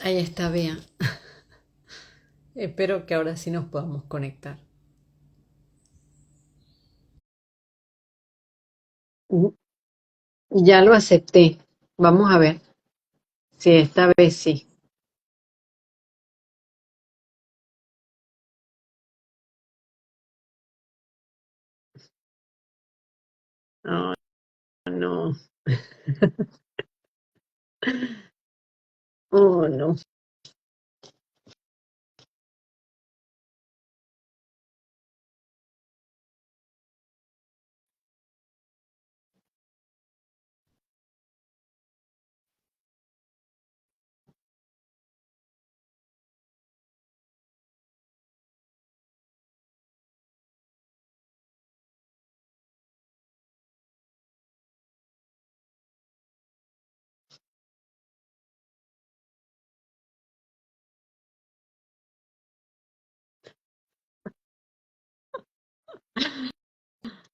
Ahí está, Bea. Espero que ahora sí nos podamos conectar. Mm, Ya lo acepté. Vamos a ver si esta vez sí. Oh, no. Oh, no.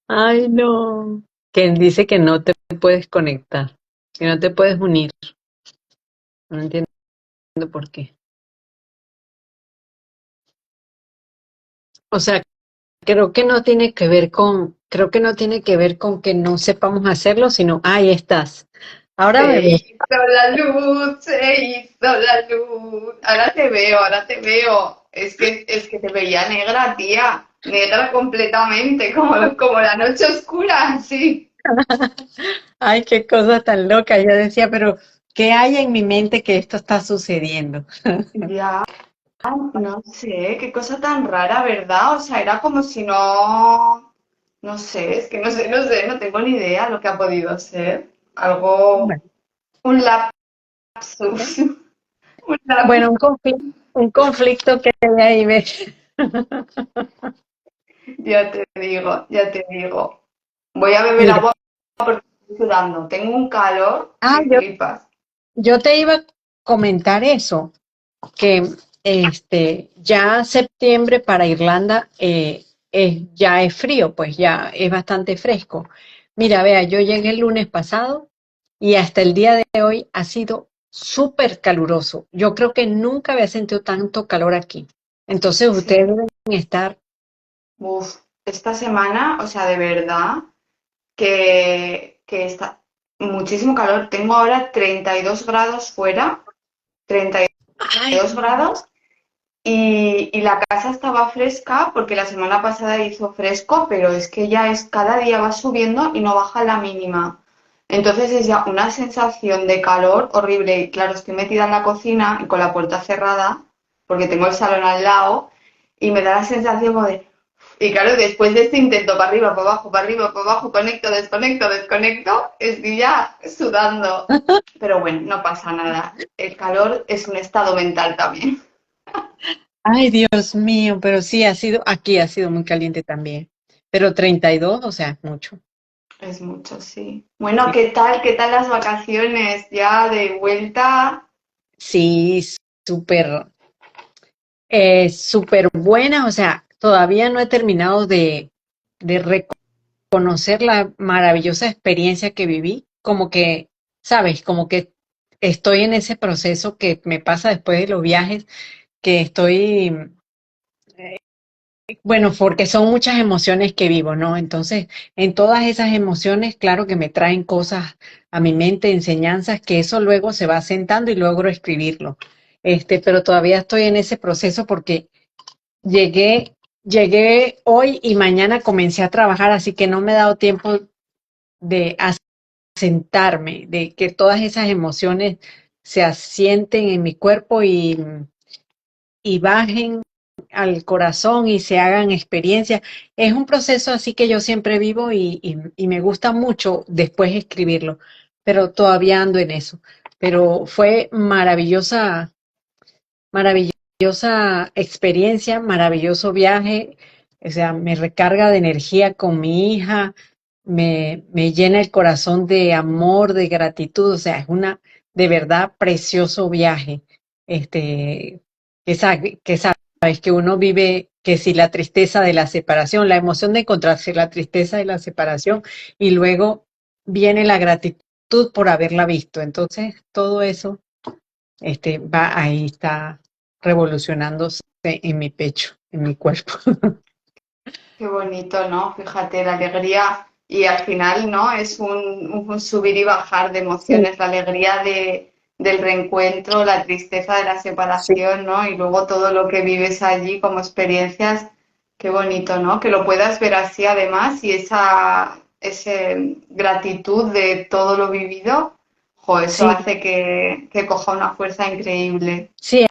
Ay, no. Que dice que no te puedes conectar, que no te puedes unir. No entiendo por qué. O sea, creo que no tiene que ver con que no sepamos hacerlo, sino ahí estás. Ahora me Se ves. hizo la luz, se hizo la luz. Ahora te veo, ahora te veo. Es que te veía negra, tía. Negra completamente, como la noche oscura, sí. Ay, qué cosa tan loca. Yo decía, pero ¿qué hay en mi mente que esto está sucediendo? Ya, no sé, qué cosa tan rara, ¿verdad? O sea, era como si no. No sé, es que no sé, no tengo ni idea lo que ha podido ser. Algo. Bueno, Un lapsus. Un lapsus. bueno, un conflicto que hay ahí, ¿ves? Ya te digo, ya te digo. Voy a beber Mira, agua porque estoy sudando. Tengo un calor ah, que flipas. yo te iba a comentar eso, que ya septiembre para Irlanda ya es frío, pues ya es bastante fresco. Mira, vea, yo llegué el lunes pasado y hasta el día de hoy ha sido súper caluroso. Yo creo que nunca había sentido tanto calor aquí. Entonces ustedes Sí. deben estar, Uf, esta semana, o sea, de verdad que está muchísimo calor. Tengo ahora 32 grados fuera, treinta y ay, dos grados, y la casa estaba fresca porque la semana pasada hizo fresco, pero es que ya es cada día va subiendo y no baja la mínima. Entonces es ya una sensación de calor horrible. Y claro, estoy metida en la cocina y con la puerta cerrada porque tengo el salón al lado y me da la sensación como de... Y claro, después de este intento para arriba, para abajo, conecto, desconecto, desconecto, estoy ya sudando. Pero bueno, no pasa nada. El calor es un estado mental también. ay, Dios mío, pero sí aquí ha sido muy caliente también. Pero 32, o sea, es mucho. Es mucho, sí. Bueno, Sí, ¿qué tal? ¿Qué tal las vacaciones? Ya de vuelta. sí, súper. Súper buena, o sea, todavía no he terminado de reconocer la maravillosa experiencia que viví, como que, sabes, como que estoy en ese proceso que me pasa después de los viajes, que estoy, bueno, porque son muchas emociones que vivo, ¿no? Entonces, en todas esas emociones, claro que me traen cosas a mi mente, enseñanzas, que eso luego se va sentando y logro escribirlo. Pero todavía estoy en ese proceso porque llegué hoy y mañana comencé a trabajar, así que no me he dado tiempo de asentarme, de que todas esas emociones se asienten en mi cuerpo y bajen al corazón y se hagan experiencias. Es un proceso así que yo siempre vivo y me gusta mucho después escribirlo, pero todavía ando en eso. Pero fue maravillosa experiencia, maravilloso viaje, o sea, me recarga de energía con mi hija, me llena el corazón de amor, de gratitud, o sea, es de verdad precioso viaje, que sabes que uno vive, que si la tristeza de la separación, la emoción de encontrarse, la tristeza de la separación, y luego viene la gratitud por haberla visto, entonces todo eso va ahí, está revolucionándose en mi pecho, en mi cuerpo. Qué bonito, ¿no? Fíjate, la alegría y al final, ¿no? Es un subir y bajar de Sí, emociones, la alegría del reencuentro, la tristeza de la sí, separación, ¿no? Y luego todo lo que vives allí como experiencias, qué bonito, ¿no? Que lo puedas ver así además y esa gratitud de todo lo vivido, jo, eso sí, hace que coja una fuerza increíble. sí,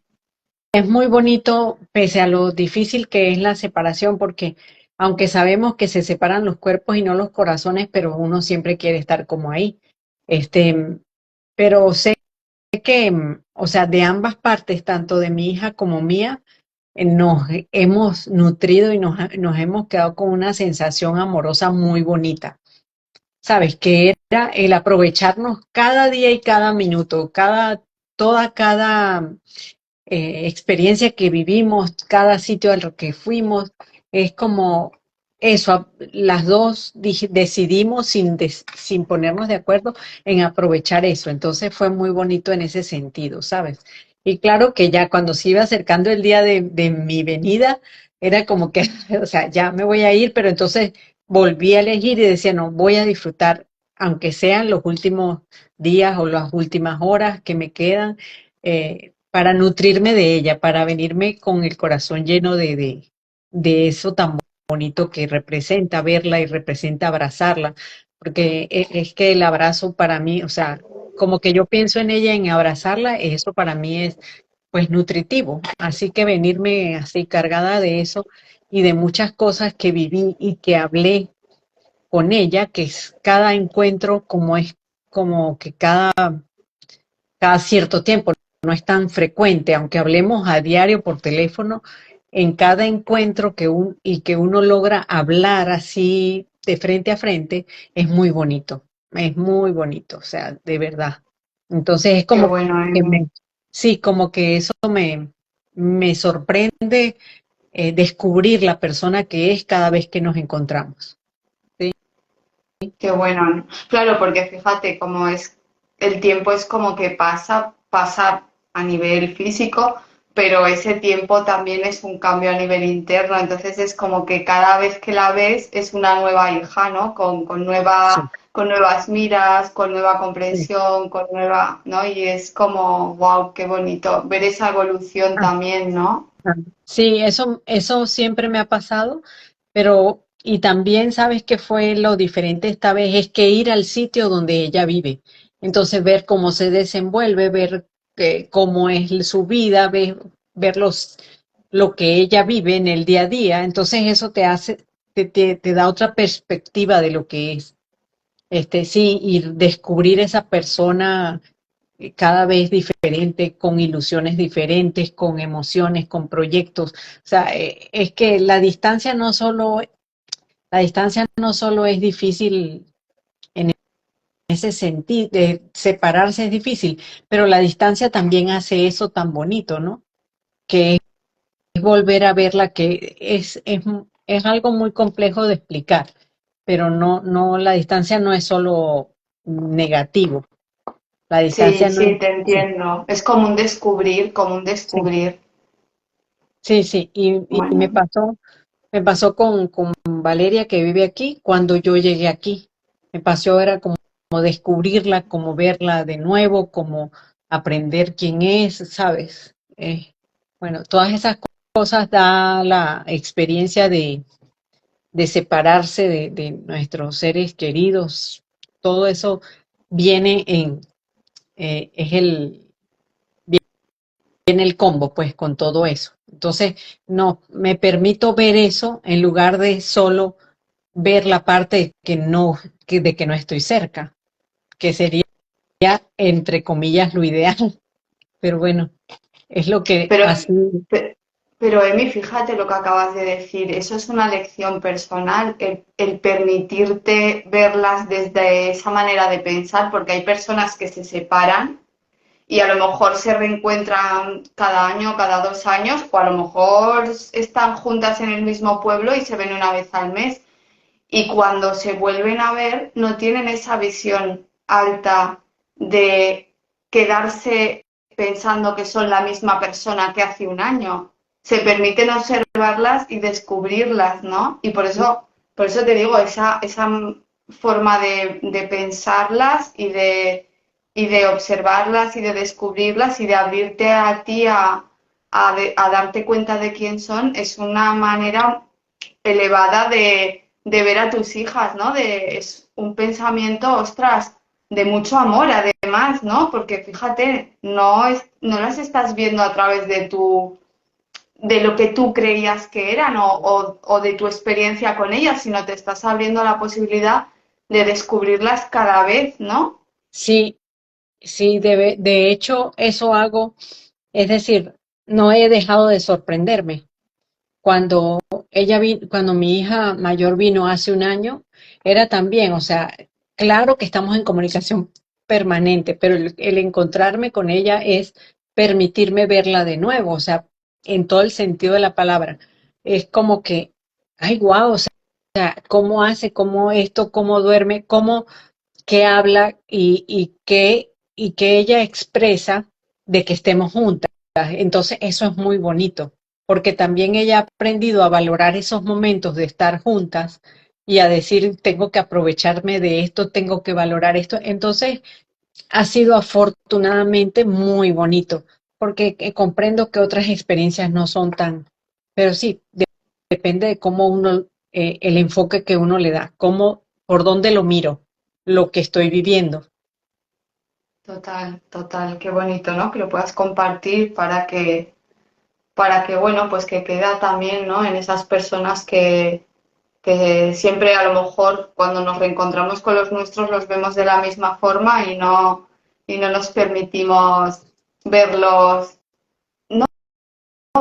es muy bonito pese a lo difícil que es la separación, porque aunque sabemos que se separan los cuerpos y no los corazones, pero uno siempre quiere estar como ahí. Este, pero sé que, o sea, de ambas partes, tanto de mi hija como mía, nos hemos nutrido y nos hemos quedado con una sensación amorosa muy bonita. ¿Sabes? Que era el aprovecharnos cada día y cada minuto, cada experiencia que vivimos, cada sitio al que fuimos, es como eso, las dos decidimos sin ponernos de acuerdo en aprovechar eso, entonces fue muy bonito en ese sentido, ¿sabes? Y claro que ya cuando se iba acercando el día de mi venida, era como que, o sea, ya me voy a ir, pero entonces volví a elegir y decía, no, voy a disfrutar, aunque sean los últimos días o las últimas horas que me quedan, para nutrirme de ella, para venirme con el corazón lleno de eso tan bonito que representa verla y representa abrazarla, porque es que el abrazo para mí, o sea, como que yo pienso en ella, en abrazarla, eso para mí es pues nutritivo, así que venirme así cargada de eso y de muchas cosas que viví y que hablé con ella, que es cada encuentro como es como que cada cierto tiempo, no es tan frecuente, aunque hablemos a diario por teléfono, en cada encuentro y que uno logra hablar así de frente a frente, es muy bonito, o sea, de verdad. Entonces es Qué como bueno, que Emi. sí, como que eso me sorprende descubrir la persona que es cada vez que nos encontramos. ¿Sí? Qué bueno. Claro, porque fíjate cómo es, el tiempo es como que pasa a nivel físico, pero ese tiempo también es un cambio a nivel interno. Entonces es como que cada vez que la ves es una nueva hija, ¿no? Sí, Con nuevas miras, con nueva sí. comprensión, con nueva, ¿no? Y es como, wow, qué bonito ver esa evolución Ah, también, ¿no? sí, eso siempre me ha pasado, pero y también sabes que fue lo diferente esta vez, es que ir al sitio donde ella vive. Entonces ver cómo se desenvuelve, ver cómo es su vida, ver lo que ella vive en el día a día. Entonces eso te hace, te da otra perspectiva de lo que es. Sí, y descubrir esa persona cada vez diferente, con ilusiones diferentes, con emociones, con proyectos. O sea, es que la distancia no solo es difícil en ese sentido, de separarse es difícil, pero la distancia también hace eso tan bonito, ¿no? Que es volver a verla, que es algo muy complejo de explicar, pero la distancia no es solo negativo, la Sí, distancia no es, sí, te sí, entiendo. Es como un descubrir, como un sí, descubrir. sí, sí, y Bueno. me pasó con Valeria que vive aquí cuando yo llegué aquí. Me pasó, era como descubrirla, como verla de nuevo, como aprender quién es, ¿sabes? Bueno, todas esas cosas da la experiencia de separarse de nuestros seres queridos. Todo eso viene es viene el combo, pues, con todo eso. Entonces, no, me permito ver eso en lugar de solo ver la parte de que no estoy cerca, que sería, entre comillas, lo ideal. Pero bueno, es lo que Pero, así, pero Emi, fíjate lo que acabas de decir. Eso es una lección personal, el permitirte verlas desde esa manera de pensar, porque hay personas que se separan y a lo mejor se reencuentran cada año, cada 2 años, o a lo mejor están juntas en el mismo pueblo y se ven una vez al mes. Y cuando se vuelven a ver, no tienen esa visión alta de quedarse pensando que son la misma persona que hace un año. Se permiten observarlas y descubrirlas, ¿no? Y por eso te digo, esa forma de pensarlas y de observarlas y de descubrirlas y de abrirte a ti a darte cuenta de quién son, es una manera elevada de ver a tus hijas, ¿no? Es un pensamiento, ostras, de mucho amor además, ¿no? Porque fíjate, no las estás viendo a través de lo que tú creías que eran o de tu experiencia con ellas, sino te estás abriendo la posibilidad de descubrirlas cada vez, ¿no? Sí, sí, de hecho eso hago, es decir, no he dejado de sorprenderme. Cuando cuando mi hija mayor vino hace un año, era también, o sea, claro que estamos en comunicación permanente, pero el encontrarme con ella es permitirme verla de nuevo, o sea, en todo el sentido de la palabra. Es como que, ay, guau, o sea, cómo hace, cómo esto, cómo duerme, cómo que habla y que ella expresa de que estemos juntas. Entonces, eso es muy bonito, porque también ella ha aprendido a valorar esos momentos de estar juntas y a decir, tengo que aprovecharme de esto, tengo que valorar esto. Entonces, ha sido afortunadamente muy bonito, porque comprendo que otras experiencias no son tan, pero sí, depende de cómo uno, el enfoque que uno le da, cómo, por dónde lo miro, lo que estoy viviendo. Total, total, qué bonito, ¿no? Que lo puedas compartir bueno, pues que queda también, ¿no? En esas personas que siempre a lo mejor cuando nos reencontramos con los nuestros los vemos de la misma forma y no nos permitimos verlos, no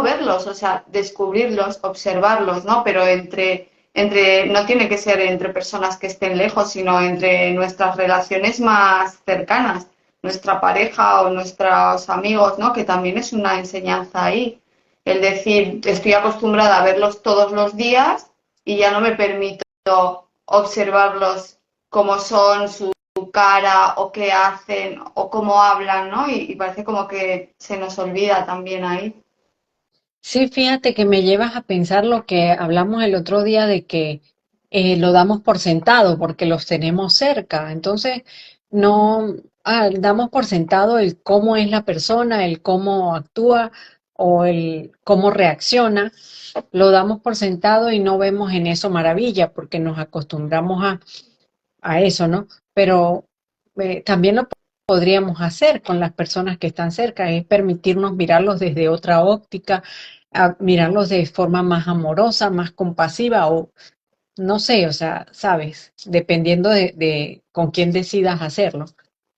verlos, o sea, descubrirlos, observarlos, ¿no? Pero no tiene que ser entre personas que estén lejos, sino entre nuestras relaciones más cercanas, nuestra pareja o nuestros amigos, ¿no? Que también es una enseñanza ahí. El decir, estoy acostumbrada a verlos todos los días y ya no me permito observarlos cómo son, su cara o qué hacen o cómo hablan, ¿no? Y parece como que se nos olvida también ahí. Sí, fíjate que me llevas a pensar lo que hablamos el otro día de que lo damos por sentado porque los tenemos cerca. Entonces, no damos por sentado el cómo es la persona, el cómo actúa o el cómo reacciona. Lo damos por sentado y no vemos en eso maravilla porque nos acostumbramos a eso, ¿no? Pero también lo podríamos hacer con las personas que están cerca, es permitirnos mirarlos desde otra óptica, a mirarlos de forma más amorosa, más compasiva o no sé, o sea, sabes, dependiendo de con quién decidas hacerlo.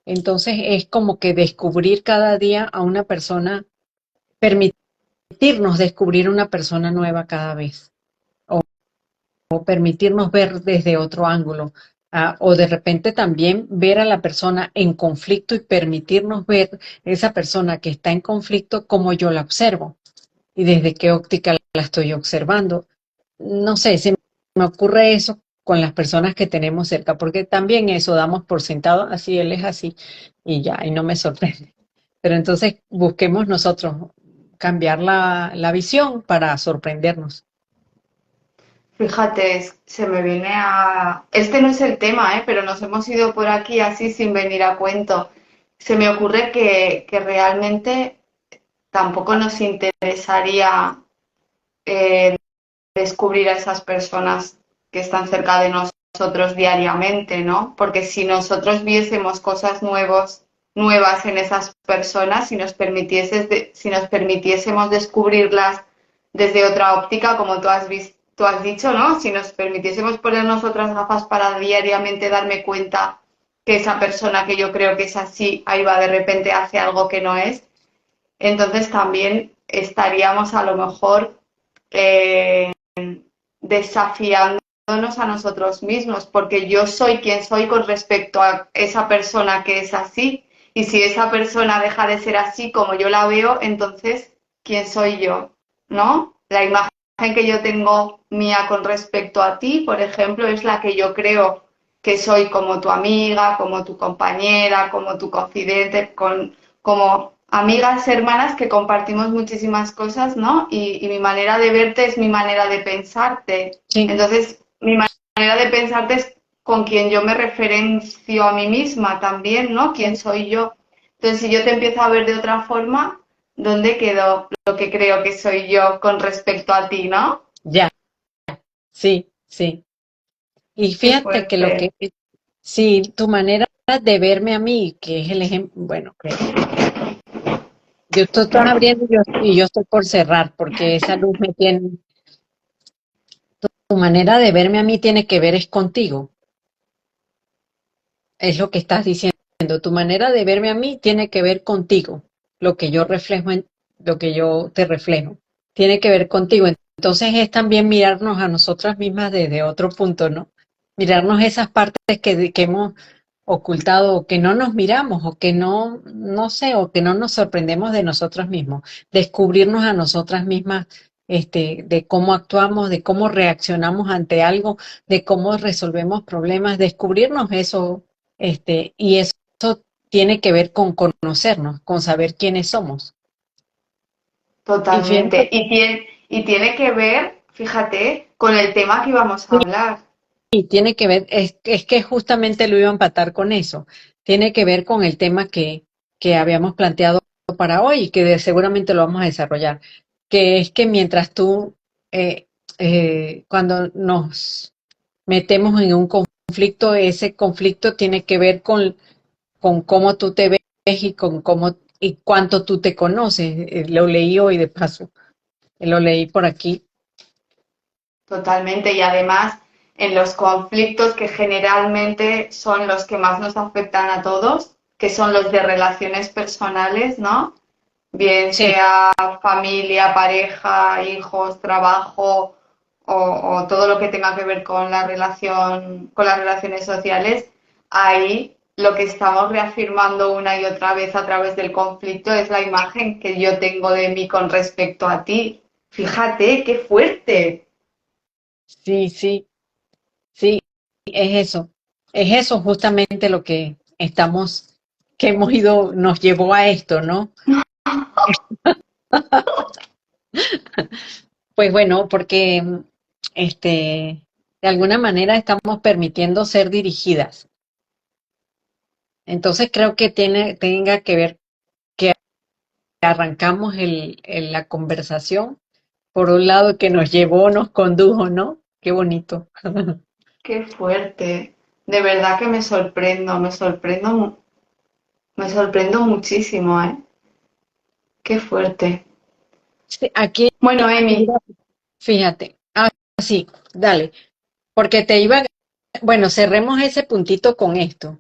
Entonces es como que descubrir cada día a una persona, permitirnos descubrir una persona nueva cada vez o permitirnos ver desde otro ángulo. O de repente también ver a la persona en conflicto y permitirnos ver esa persona que está en conflicto como yo la observo y desde qué óptica la estoy observando. No sé, se me ocurre eso con las personas que tenemos cerca, porque también eso damos por sentado, así él es así y ya, y no me sorprende. Pero entonces busquemos nosotros cambiar la visión para sorprendernos. Fíjate, se me viene a... Este no es el tema, ¿eh? Pero nos hemos ido por aquí así sin venir a cuento. Se me ocurre que realmente tampoco nos interesaría eh, descubrir a esas personas que están cerca de nosotros diariamente, ¿no? Porque si nosotros viésemos cosas nuevas en esas personas, si nos permitiésemos descubrirlas desde otra óptica, como tú has dicho, ¿no? Si nos permitiésemos ponernos otras gafas para diariamente darme cuenta que esa persona que yo creo que es así, ahí va de repente hace algo que no es, entonces también estaríamos a lo mejor eh, desafiándonos a nosotros mismos, porque yo soy quien soy con respecto a esa persona que es así, y si esa persona deja de ser así como yo la veo, entonces, ¿quién soy yo? ¿No? La imagen que yo tengo mía con respecto a ti, por ejemplo, es la que yo creo que soy como tu amiga, como tu compañera, como tu confidente, como amigas, hermanas que compartimos muchísimas cosas, ¿no? Y mi manera de verte es mi manera de pensarte. Sí, Entonces, mi manera de pensarte es con quien yo me referencio a mí misma también, ¿no? ¿Quién soy yo? Entonces, si yo te empiezo a ver de otra forma, ¿dónde quedó lo que creo que soy yo con respecto a ti, ¿no? ya, sí, sí. Y Qué fíjate que fuerte. sí, tu manera de verme a mí, que es el ejemplo, bueno, que tú estás abriendo y yo estoy por cerrar, porque esa luz me tiene, tu manera de verme a mí tiene que ver es contigo, es lo que estás diciendo. Tu manera de verme a mí tiene que ver contigo, lo que yo reflejo lo que yo te reflejo, tiene que ver contigo. Entonces es también mirarnos a nosotras mismas desde otro punto, ¿no? Mirarnos esas partes que hemos ocultado o que no nos miramos o que no sé, o que no nos sorprendemos de nosotras mismos, descubrirnos a nosotras mismas, de cómo actuamos, de cómo reaccionamos ante algo, de cómo resolvemos problemas, descubrirnos eso, y eso tiene que ver con conocernos, con saber quiénes somos. Y fíjate, Totalmente. Y tiene que ver, fíjate, con el tema que íbamos a hablar. y tiene que ver, es que justamente lo iba a empatar con eso, tiene que ver con el tema que habíamos planteado para hoy y que seguramente lo vamos a desarrollar, que es que mientras eh, cuando nos metemos en un conflicto, ese conflicto tiene que ver con cómo tú te ves y con cómo y cuánto tú te conoces. Lo leí hoy de paso, lo leí por aquí. Totalmente. Y además, en los conflictos que generalmente son los que más nos afectan a todos, que son los de relaciones personales, ¿no? Bien Sí, sea familia, pareja, hijos, trabajo o todo lo que tenga que ver con la relación, con las relaciones sociales, ahí lo que estamos reafirmando una y otra vez a través del conflicto es la imagen que yo tengo de mí con respecto a ti. Fíjate, qué fuerte. sí, sí, sí, es eso justamente lo que que hemos ido, nos llevó a esto, ¿no? Pues bueno, porque de alguna manera estamos permitiendo ser dirigidas. Entonces creo que tenga que ver que arrancamos la conversación por un lado que nos llevó, nos condujo, ¿no? Qué bonito. Qué fuerte. De verdad que me sorprendo muchísimo, ¿eh? Qué fuerte. Sí, aquí, Bueno, Emi, mira, fíjate. Ah, sí, dale. Porque bueno, cerremos ese puntito con esto,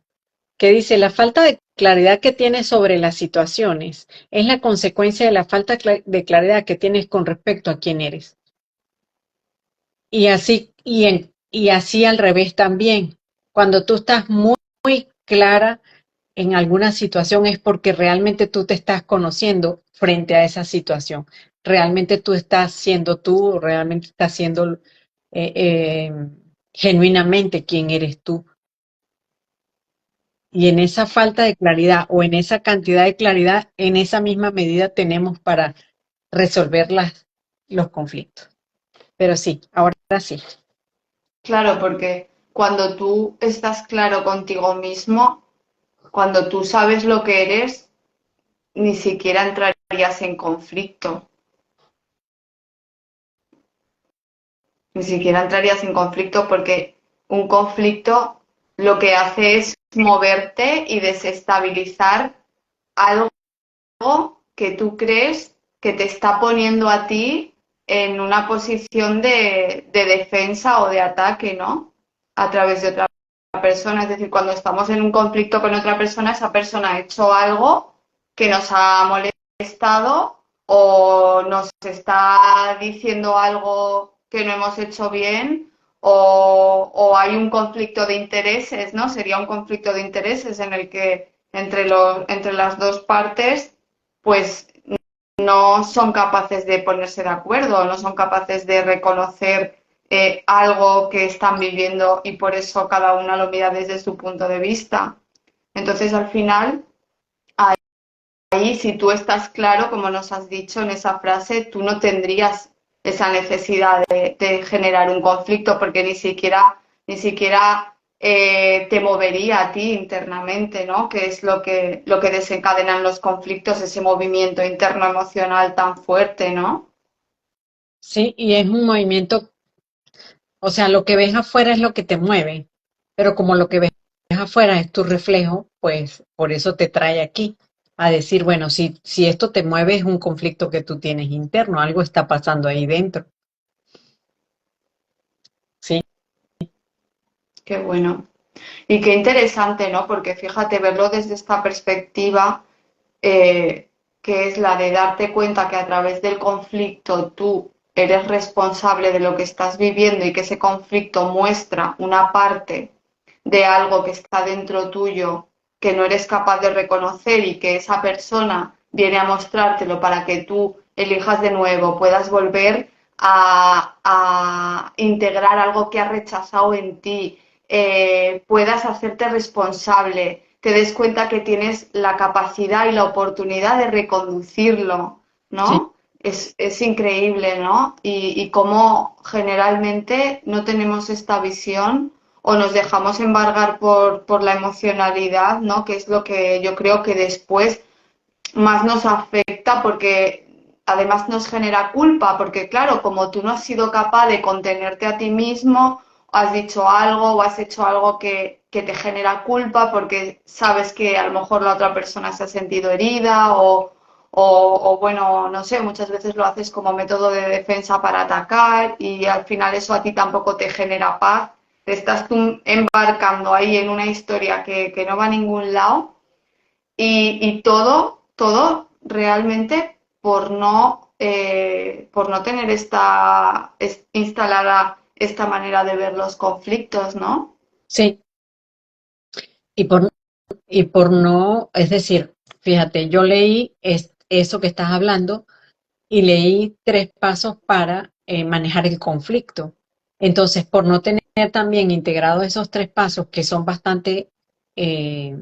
que dice, la falta de claridad que tienes sobre las situaciones es la consecuencia de la falta de claridad que tienes con respecto a quién eres. Y así al revés también. Cuando tú estás muy clara en alguna situación es porque realmente tú te estás conociendo frente a esa situación. Realmente tú estás siendo tú, realmente estás siendo eh, eh, genuinamente quién eres tú. Y en esa falta de claridad o en esa cantidad de claridad, en esa misma medida tenemos para resolver los conflictos. Pero sí, ahora sí. claro, porque cuando tú estás claro contigo mismo, cuando tú sabes lo que eres, ni siquiera entrarías en conflicto. Ni siquiera entrarías en conflicto porque un conflicto lo que hace es moverte y desestabilizar algo que tú crees que te está poniendo a ti en una posición de defensa o de ataque, ¿no? A través de otra persona. Es decir, cuando estamos en un conflicto con otra persona, esa persona ha hecho algo que nos ha molestado o nos está diciendo algo que no hemos hecho bien o hay un conflicto de intereses, ¿no? Sería un conflicto de intereses en el que entre las dos partes pues no son capaces de ponerse de acuerdo, no son capaces de reconocer algo que están viviendo y por eso cada una lo mira desde su punto de vista. Entonces, al final, ahí ahí, si tú estás claro, como nos has dicho en esa frase, tú no tendrías esa necesidad de generar un conflicto porque ni siquiera te movería a ti internamente, ¿no? Que es lo que desencadenan los conflictos, ese movimiento interno emocional tan fuerte, ¿no? Sí, y es un movimiento, o sea, lo que ves afuera es lo que te mueve, pero como lo que ves afuera es tu reflejo, pues por eso te trae aquí a decir, bueno, si esto te mueve es un conflicto que tú tienes interno, algo está pasando ahí dentro. Sí, Qué bueno. Y qué interesante, ¿no? Porque fíjate, verlo desde esta perspectiva, que es la de darte cuenta que a través del conflicto tú eres responsable de lo que estás viviendo y que ese conflicto muestra una parte de algo que está dentro tuyo que no eres capaz de reconocer y que esa persona viene a mostrártelo para que tú elijas de nuevo, puedas volver a integrar algo que has rechazado en ti, puedas hacerte responsable, te des cuenta que tienes la capacidad y la oportunidad de reconducirlo, sí, ¿no? Es increíble, ¿no? Y cómo generalmente no tenemos esta visión o nos dejamos embargar por la emocionalidad, ¿no? Que es lo que yo creo que después más nos afecta porque además nos genera culpa, porque claro, como tú no has sido capaz de contenerte a ti mismo, has dicho algo o has hecho algo que te genera culpa porque sabes que a lo mejor la otra persona se ha sentido herida o bueno, no sé, muchas veces lo haces como método de defensa para atacar y al final eso a ti tampoco te genera paz. Te estás tú embarcando ahí en una historia que no va a ningún lado y todo realmente por no tener instalada esta manera de ver los conflictos, ¿no? sí. Y por, y por no, es decir, fíjate, yo leí eso que estás hablando y leí 3 pasos para manejar el conflicto. Entonces, por no tener también integrados esos 3 pasos que son bastante eh,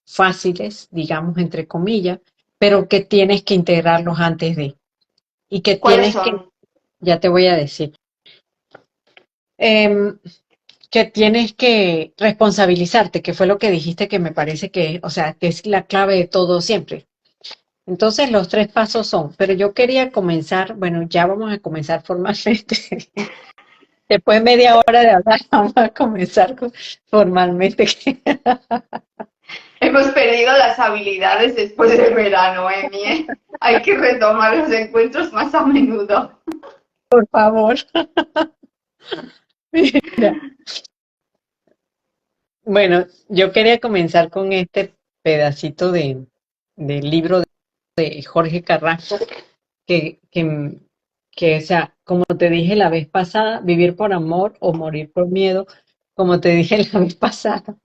fáciles, digamos, entre comillas, pero que tienes que integrarlos antes de, y que ¿Cuáles tienes que, son? ya te voy a decir, em, que tienes que responsabilizarte, que fue lo que dijiste que me parece que, o sea, que es la clave de todo siempre. Entonces los 3 pasos son, pero yo quería comenzar, bueno, ya vamos a comenzar formalmente. Después de media hora de hablar, vamos a comenzar formalmente. Hemos perdido las habilidades después del verano, Emi, ¿eh? Hay que retomar los encuentros más a menudo. Por favor. Mira, bueno, yo quería comenzar con este pedacito del libro de Jorge Carrasco, que, que, o sea, como te dije la vez pasada, vivir por amor o morir por miedo, como te dije la vez pasada,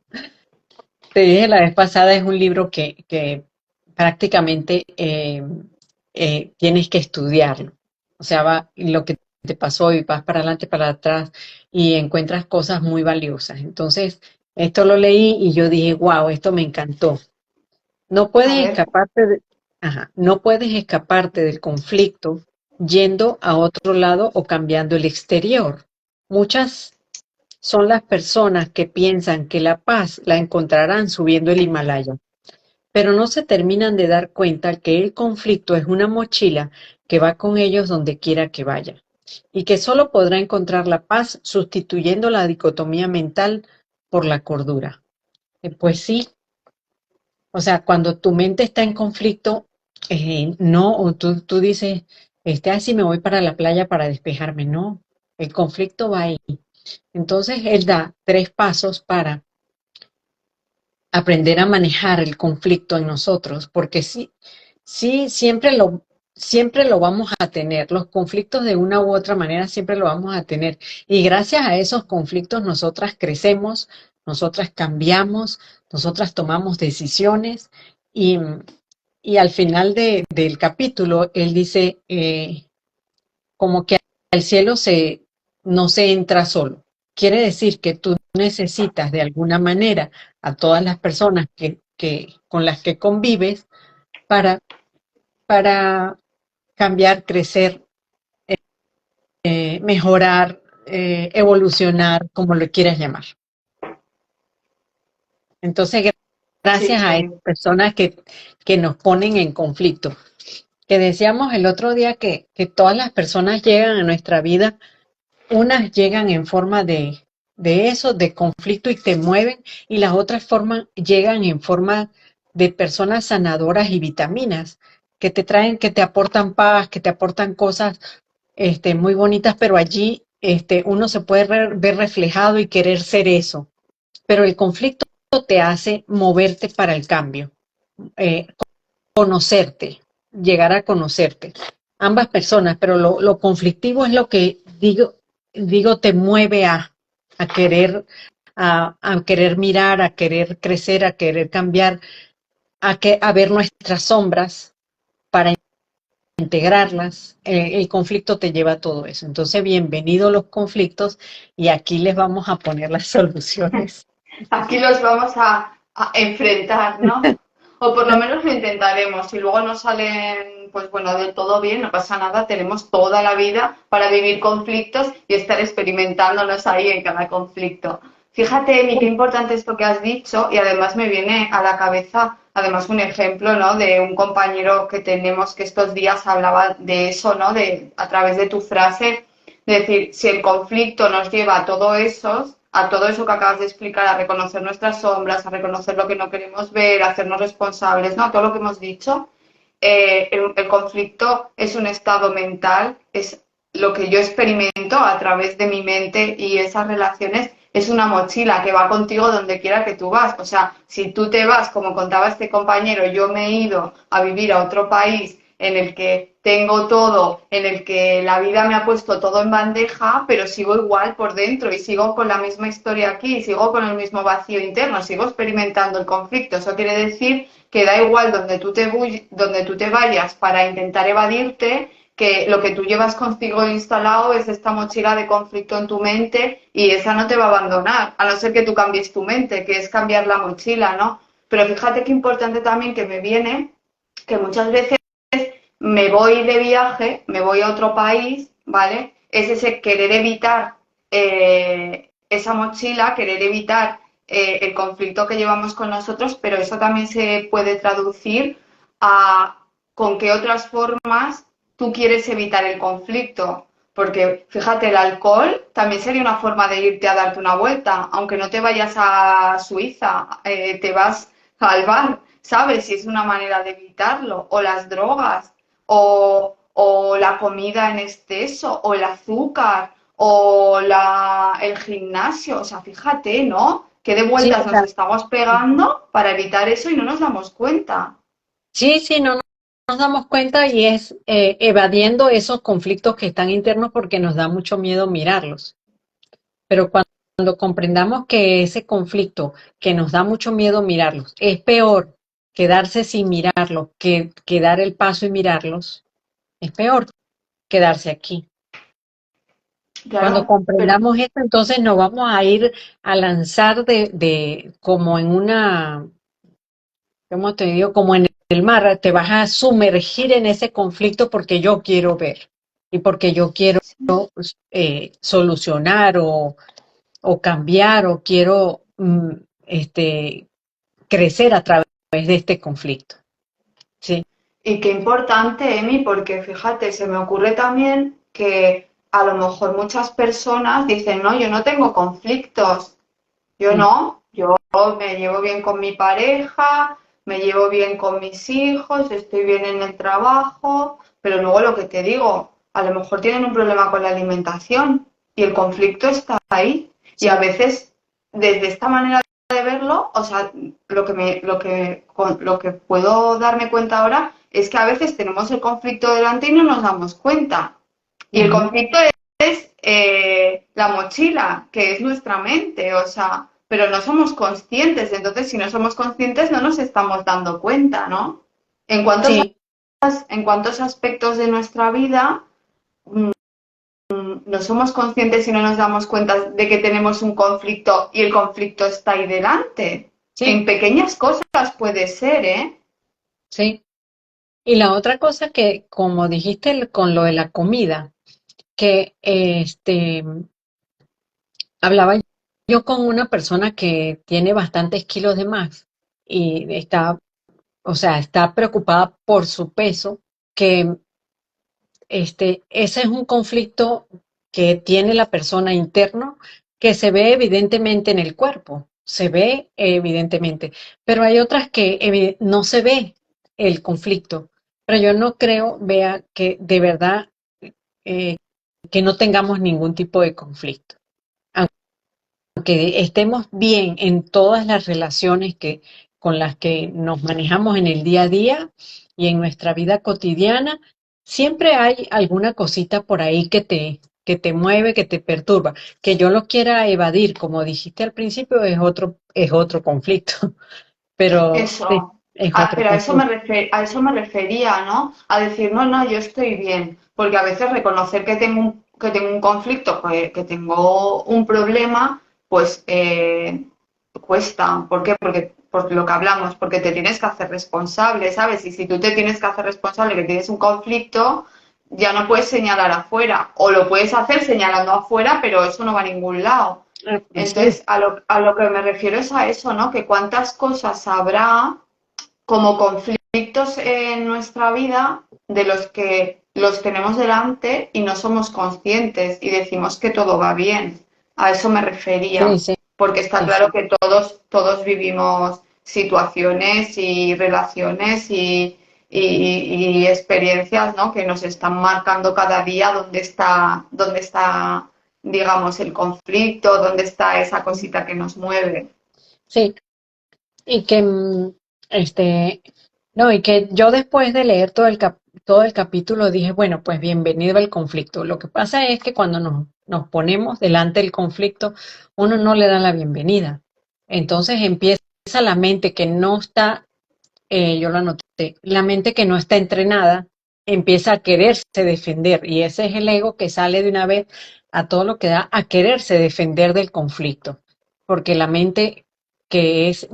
te dije la vez pasada, es un libro que prácticamente tienes que estudiarlo. O sea, va lo que te pasó y vas para adelante, para atrás y encuentras cosas muy valiosas. Entonces, esto lo leí y yo dije, wow, esto me encantó. No A puedes ver, escaparte no puedes escaparte del conflicto yendo a otro lado o cambiando el exterior. Muchas son las personas que piensan que la paz la encontrarán subiendo el Himalaya, pero no se terminan de dar cuenta que el conflicto es una mochila que va con ellos donde quiera que vaya, y que solo podrá encontrar la paz sustituyendo la dicotomía mental por la cordura. Pues sí, o sea, cuando tu mente está en conflicto, no, o tú dices, así me voy para la playa para despejarme, no, el conflicto va ahí. Entonces, él da 3 pasos para aprender a manejar el conflicto en nosotros, porque sí, sí, siempre lo vamos a tener, los conflictos de una u otra manera siempre lo vamos a tener. Y gracias a esos conflictos nosotras crecemos, nosotras cambiamos, nosotras tomamos decisiones y, y al final del capítulo él dice como que al cielo no se entra solo. Quiere decir que tú necesitas de alguna manera a todas las personas con las que convives para, para cambiar, crecer, mejorar, evolucionar, como lo quieras llamar. Entonces, Sí, gracias a sí. esas personas que nos ponen en conflicto. Que decíamos el otro día que todas las personas llegan a nuestra vida, unas llegan en forma de eso, de conflicto y te mueven, y las otras formas llegan en forma de personas sanadoras y vitaminas, que te traen, que te aportan paz, que te aportan cosas muy bonitas, pero allí uno se puede ver reflejado y querer ser eso. Pero el conflicto te hace moverte para el cambio, eh, conocerte, llegar a conocerte. Ambas personas, pero lo conflictivo es lo que digo te mueve a querer, a querer mirar, a querer crecer, a querer cambiar, a ver nuestras sombras para integrarlas. El conflicto te lleva a todo eso. Entonces, bienvenidos los conflictos y aquí les vamos a poner las soluciones. Aquí los vamos a enfrentar, ¿no? O por lo menos lo intentaremos. Si luego no salen, pues bueno, del todo bien, no pasa nada. Tenemos toda la vida para vivir conflictos y estar experimentándonos ahí en cada conflicto. Fíjate, Emi, qué importante esto que has dicho y además me viene a la cabeza, además un ejemplo, ¿no? De un compañero que tenemos que estos días hablaba de eso, ¿no? De, a través de tu frase, es decir, si el conflicto nos lleva a todo eso que acabas de explicar, a reconocer nuestras sombras, a reconocer lo que no queremos ver, a hacernos responsables, ¿no? A todo lo que hemos dicho, el conflicto es un estado mental, es lo que yo experimento a través de mi mente y esas relaciones es una mochila que va contigo donde quiera que tú vas. O sea, si tú te vas, como contaba este compañero, yo me he ido a vivir a otro país en el que tengo todo, en el que la vida me ha puesto todo en bandeja, pero sigo igual por dentro y sigo con la misma historia aquí, y sigo con el mismo vacío interno, sigo experimentando el conflicto. Eso quiere decir que da igual donde tú te vayas para intentar evadirte, que lo que tú llevas contigo instalado es esta mochila de conflicto en tu mente y esa no te va a abandonar, a no ser que tú cambies tu mente, que es cambiar la mochila, ¿no? Pero fíjate qué importante también que me viene, que muchas veces me voy de viaje, me voy a otro país, ¿vale? Es ese querer evitar esa mochila, querer evitar el conflicto que llevamos con nosotros, pero eso también se puede traducir a con qué otras formas tú quieres evitar el conflicto. Porque fíjate, el alcohol también sería una forma de irte a darte una vuelta, aunque no te vayas a Suiza, te vas al bar, ¿sabes? Si es una manera de evitarlo. O las drogas, o la comida en exceso, o el azúcar, o el gimnasio. O sea, fíjate, ¿no? Qué de Sí, vueltas nos estamos pegando para evitar eso y no nos damos cuenta. sí, sí, no nos damos cuenta y es evadiendo esos conflictos que están internos porque nos da mucho miedo mirarlos. Pero cuando comprendamos que ese conflicto que nos da mucho miedo mirarlos es peor quedarse sin mirarlos que dar el paso y mirarlos, es peor quedarse aquí. Cuando Claro, pero comprendamos esto, entonces nos vamos a ir a lanzar de como en una, ¿cómo te digo? Como en el mar, te vas a sumergir en ese conflicto porque yo quiero ver y porque yo quiero solucionar o cambiar o quiero crecer a través de este conflicto. Sí, y qué importante, Emi, porque fíjate, se me ocurre también que a lo mejor muchas personas dicen, no, yo no tengo conflictos, yo mm, no, yo me llevo bien con mi pareja, me llevo bien con mis hijos, estoy bien en el trabajo, pero luego lo que te digo, a lo mejor tienen un problema con la alimentación y el conflicto está ahí. Y a sí, veces, desde esta manera de verlo, o sea, lo que puedo darme cuenta ahora es que a veces tenemos el conflicto delante y no nos damos cuenta. Y el ujú, conflicto es la mochila, que es nuestra mente, o sea, pero no somos conscientes. Entonces, si no somos conscientes, no nos estamos dando cuenta, ¿no? En cuántos, sí, en cuántos aspectos de nuestra vida no somos conscientes y no nos damos cuenta de que tenemos un conflicto y el conflicto está ahí delante. sí, En pequeñas cosas puede ser, ¿eh? sí. Y la otra cosa que, como dijiste con lo de la comida, que hablaba yo con una persona que tiene bastantes kilos de más y está, o sea, está preocupada por su peso, que ese es un conflicto que tiene la persona interno que se ve evidentemente en el cuerpo, se ve evidentemente, pero hay otras que no se ve el conflicto. Pero yo no creo, vea, que de verdad eh, que no tengamos ningún tipo de conflicto. Aunque estemos bien en todas las relaciones con las que nos manejamos en el día a día y en nuestra vida cotidiana, siempre hay alguna cosita por ahí que te mueve, que te perturba. Que yo lo quiera evadir, como dijiste al principio, es otro conflicto. Pero sí, Eso. es Ah, otro pero conflicto. a eso me refería, ¿no? A decir, no, no, yo estoy bien. Porque a veces reconocer que tengo un conflicto, que tengo un problema, pues cuesta. ¿Por qué? Porque por lo que hablamos, porque te tienes que hacer responsable, ¿sabes? Y si tú te tienes que hacer responsable que tienes un conflicto, ya no puedes señalar afuera. O lo puedes hacer señalando afuera, pero eso no va a ningún lado. Sí, Entonces, a lo que me refiero es a eso, ¿no? Que cuántas cosas habrá como conflictos en nuestra vida de los que los tenemos delante y no somos conscientes y decimos que todo va bien. A eso me sí, refería, sí, porque está sí, claro sí. que todos vivimos situaciones y relaciones y experiencias, ¿no? Que nos están marcando cada día dónde está, digamos, el conflicto, dónde está esa cosita que nos mueve. Sí, y que este, no, y que yo después de leer todo el capítulo dije, bueno, pues bienvenido al conflicto. Lo que pasa es que cuando nos ponemos delante del conflicto, uno no le da la bienvenida. Entonces empieza la mente que no está, yo lo anoté, la mente que no está entrenada empieza a quererse defender y ese es el ego que sale de una vez a todo lo que da a quererse defender del conflicto, porque la mente que es,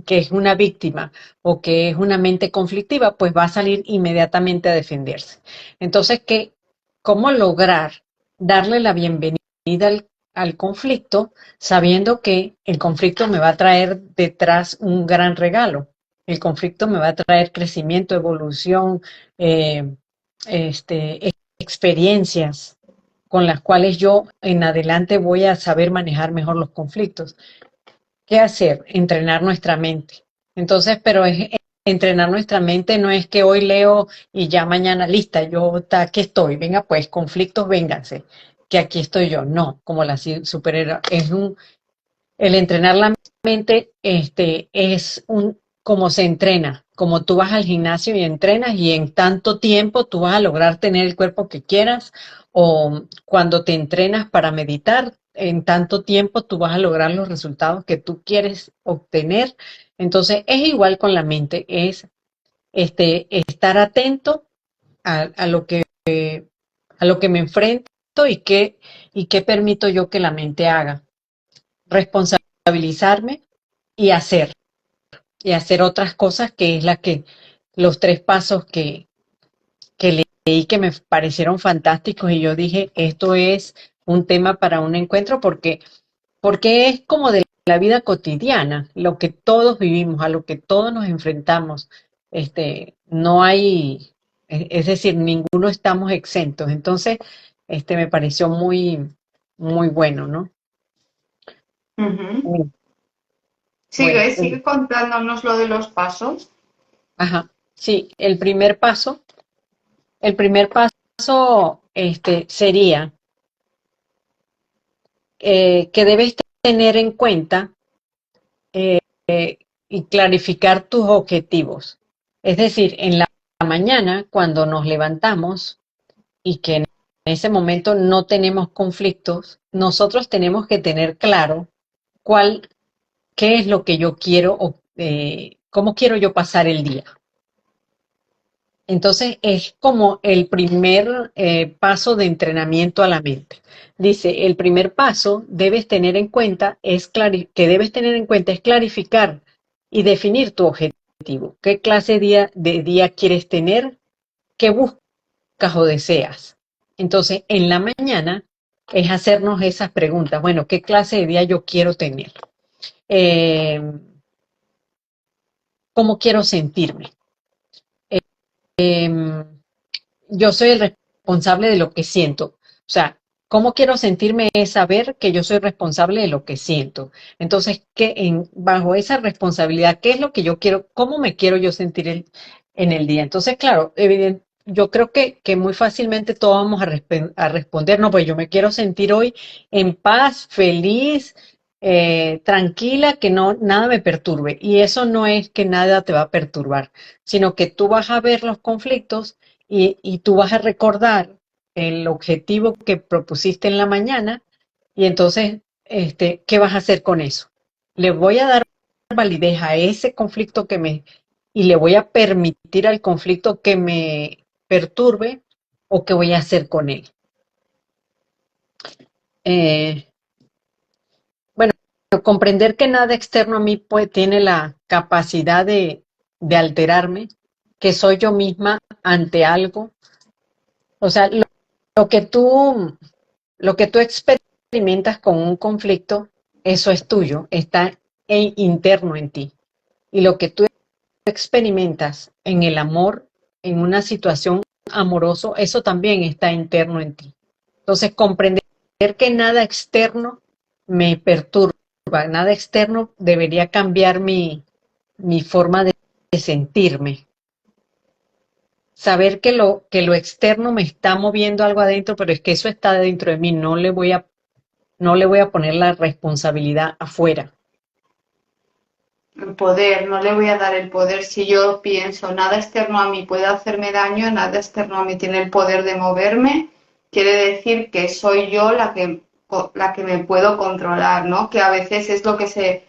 que es una víctima o que es una mente conflictiva, pues va a salir inmediatamente a defenderse. Entonces, ¿cómo lograr darle la bienvenida al conflicto sabiendo que el conflicto me va a traer detrás un gran regalo? El conflicto me va a traer crecimiento, evolución, eh, experiencias con las cuales yo en adelante voy a saber manejar mejor los conflictos. ¿Qué hacer? Entrenar nuestra mente. Entonces, entrenar nuestra mente no es que hoy leo y ya mañana lista, aquí estoy, venga pues, conflictos, vénganse, que aquí estoy yo. No, como la superhéroe, el entrenar la mente, es como se entrena, como tú vas al gimnasio y entrenas y en tanto tiempo tú vas a lograr tener el cuerpo que quieras o cuando te entrenas para meditar, en tanto tiempo tú vas a lograr los resultados que tú quieres obtener. Entonces es igual con la mente, es estar atento a a lo que me enfrento y qué permito yo que la mente haga. Responsabilizarme y hacer, y hacer otras cosas, que es los tres pasos que leí que me parecieron fantásticos y yo dije, esto es un tema para un encuentro porque es como de la vida cotidiana, lo que todos vivimos, a lo que todos nos enfrentamos. No hay, es decir, ninguno estamos exentos. Entonces, me pareció muy bueno, ¿no? Ujú. Muy bueno. Sigue contándonos lo de los pasos. Ajá. Sí, el primer paso, sería que debes tener en cuenta y clarificar tus objetivos. Es decir, en la mañana, cuando nos levantamos y que en ese momento no tenemos conflictos, nosotros tenemos que tener claro cuál, qué es lo que yo quiero o cómo quiero yo pasar el día. Entonces es como el primer paso de entrenamiento a la mente. Dice, el primer paso que debes tener en cuenta es clarificar y definir tu objetivo. objetivo? ¿Qué clase de día quieres tener? ¿Qué buscas o deseas? Entonces, en la mañana es hacernos esas preguntas. Bueno, ¿qué clase de día yo quiero tener? Eh, ¿Cómo quiero sentirme? Eh, yo soy el responsable de lo que siento. O sea, cómo quiero sentirme es saber que yo soy responsable de lo que siento. Entonces, bajo esa responsabilidad, ¿qué es lo que yo quiero? ¿Cómo me quiero yo sentir en el día? Entonces, claro, yo creo que muy fácilmente todos vamos a responder, no, pues yo me quiero sentir hoy en paz, feliz, tranquila, que no, nada me perturbe. Y eso no es que nada te va a perturbar, sino que tú vas a ver los conflictos y tú vas a recordar el objetivo que propusiste en la mañana y entonces, ¿qué vas a hacer con eso? Le voy a dar validez a ese conflicto y le voy a permitir al conflicto que me perturbe o qué voy a hacer con él. Eh, bueno, comprender que nada externo a mí tiene la capacidad de alterarme, que soy yo misma ante algo. O sea, lo que lo que tú experimentas con un conflicto, eso es tuyo, está interno en ti. Y lo que tú experimentas en el amor, en una situación amoroso, eso también está interno en ti. Entonces, comprender que nada externo me perturba, nada externo debería cambiar mi forma de sentirme. Saber que lo externo me está moviendo algo adentro, pero es que eso está dentro de mí, no le voy a poner la responsabilidad afuera. El poder, no le voy a dar el poder si yo pienso nada externo a mí puede hacerme daño, nada externo a mí tiene el poder de moverme, quiere decir que soy yo la que me puedo controlar, ¿no? Que a veces es lo que se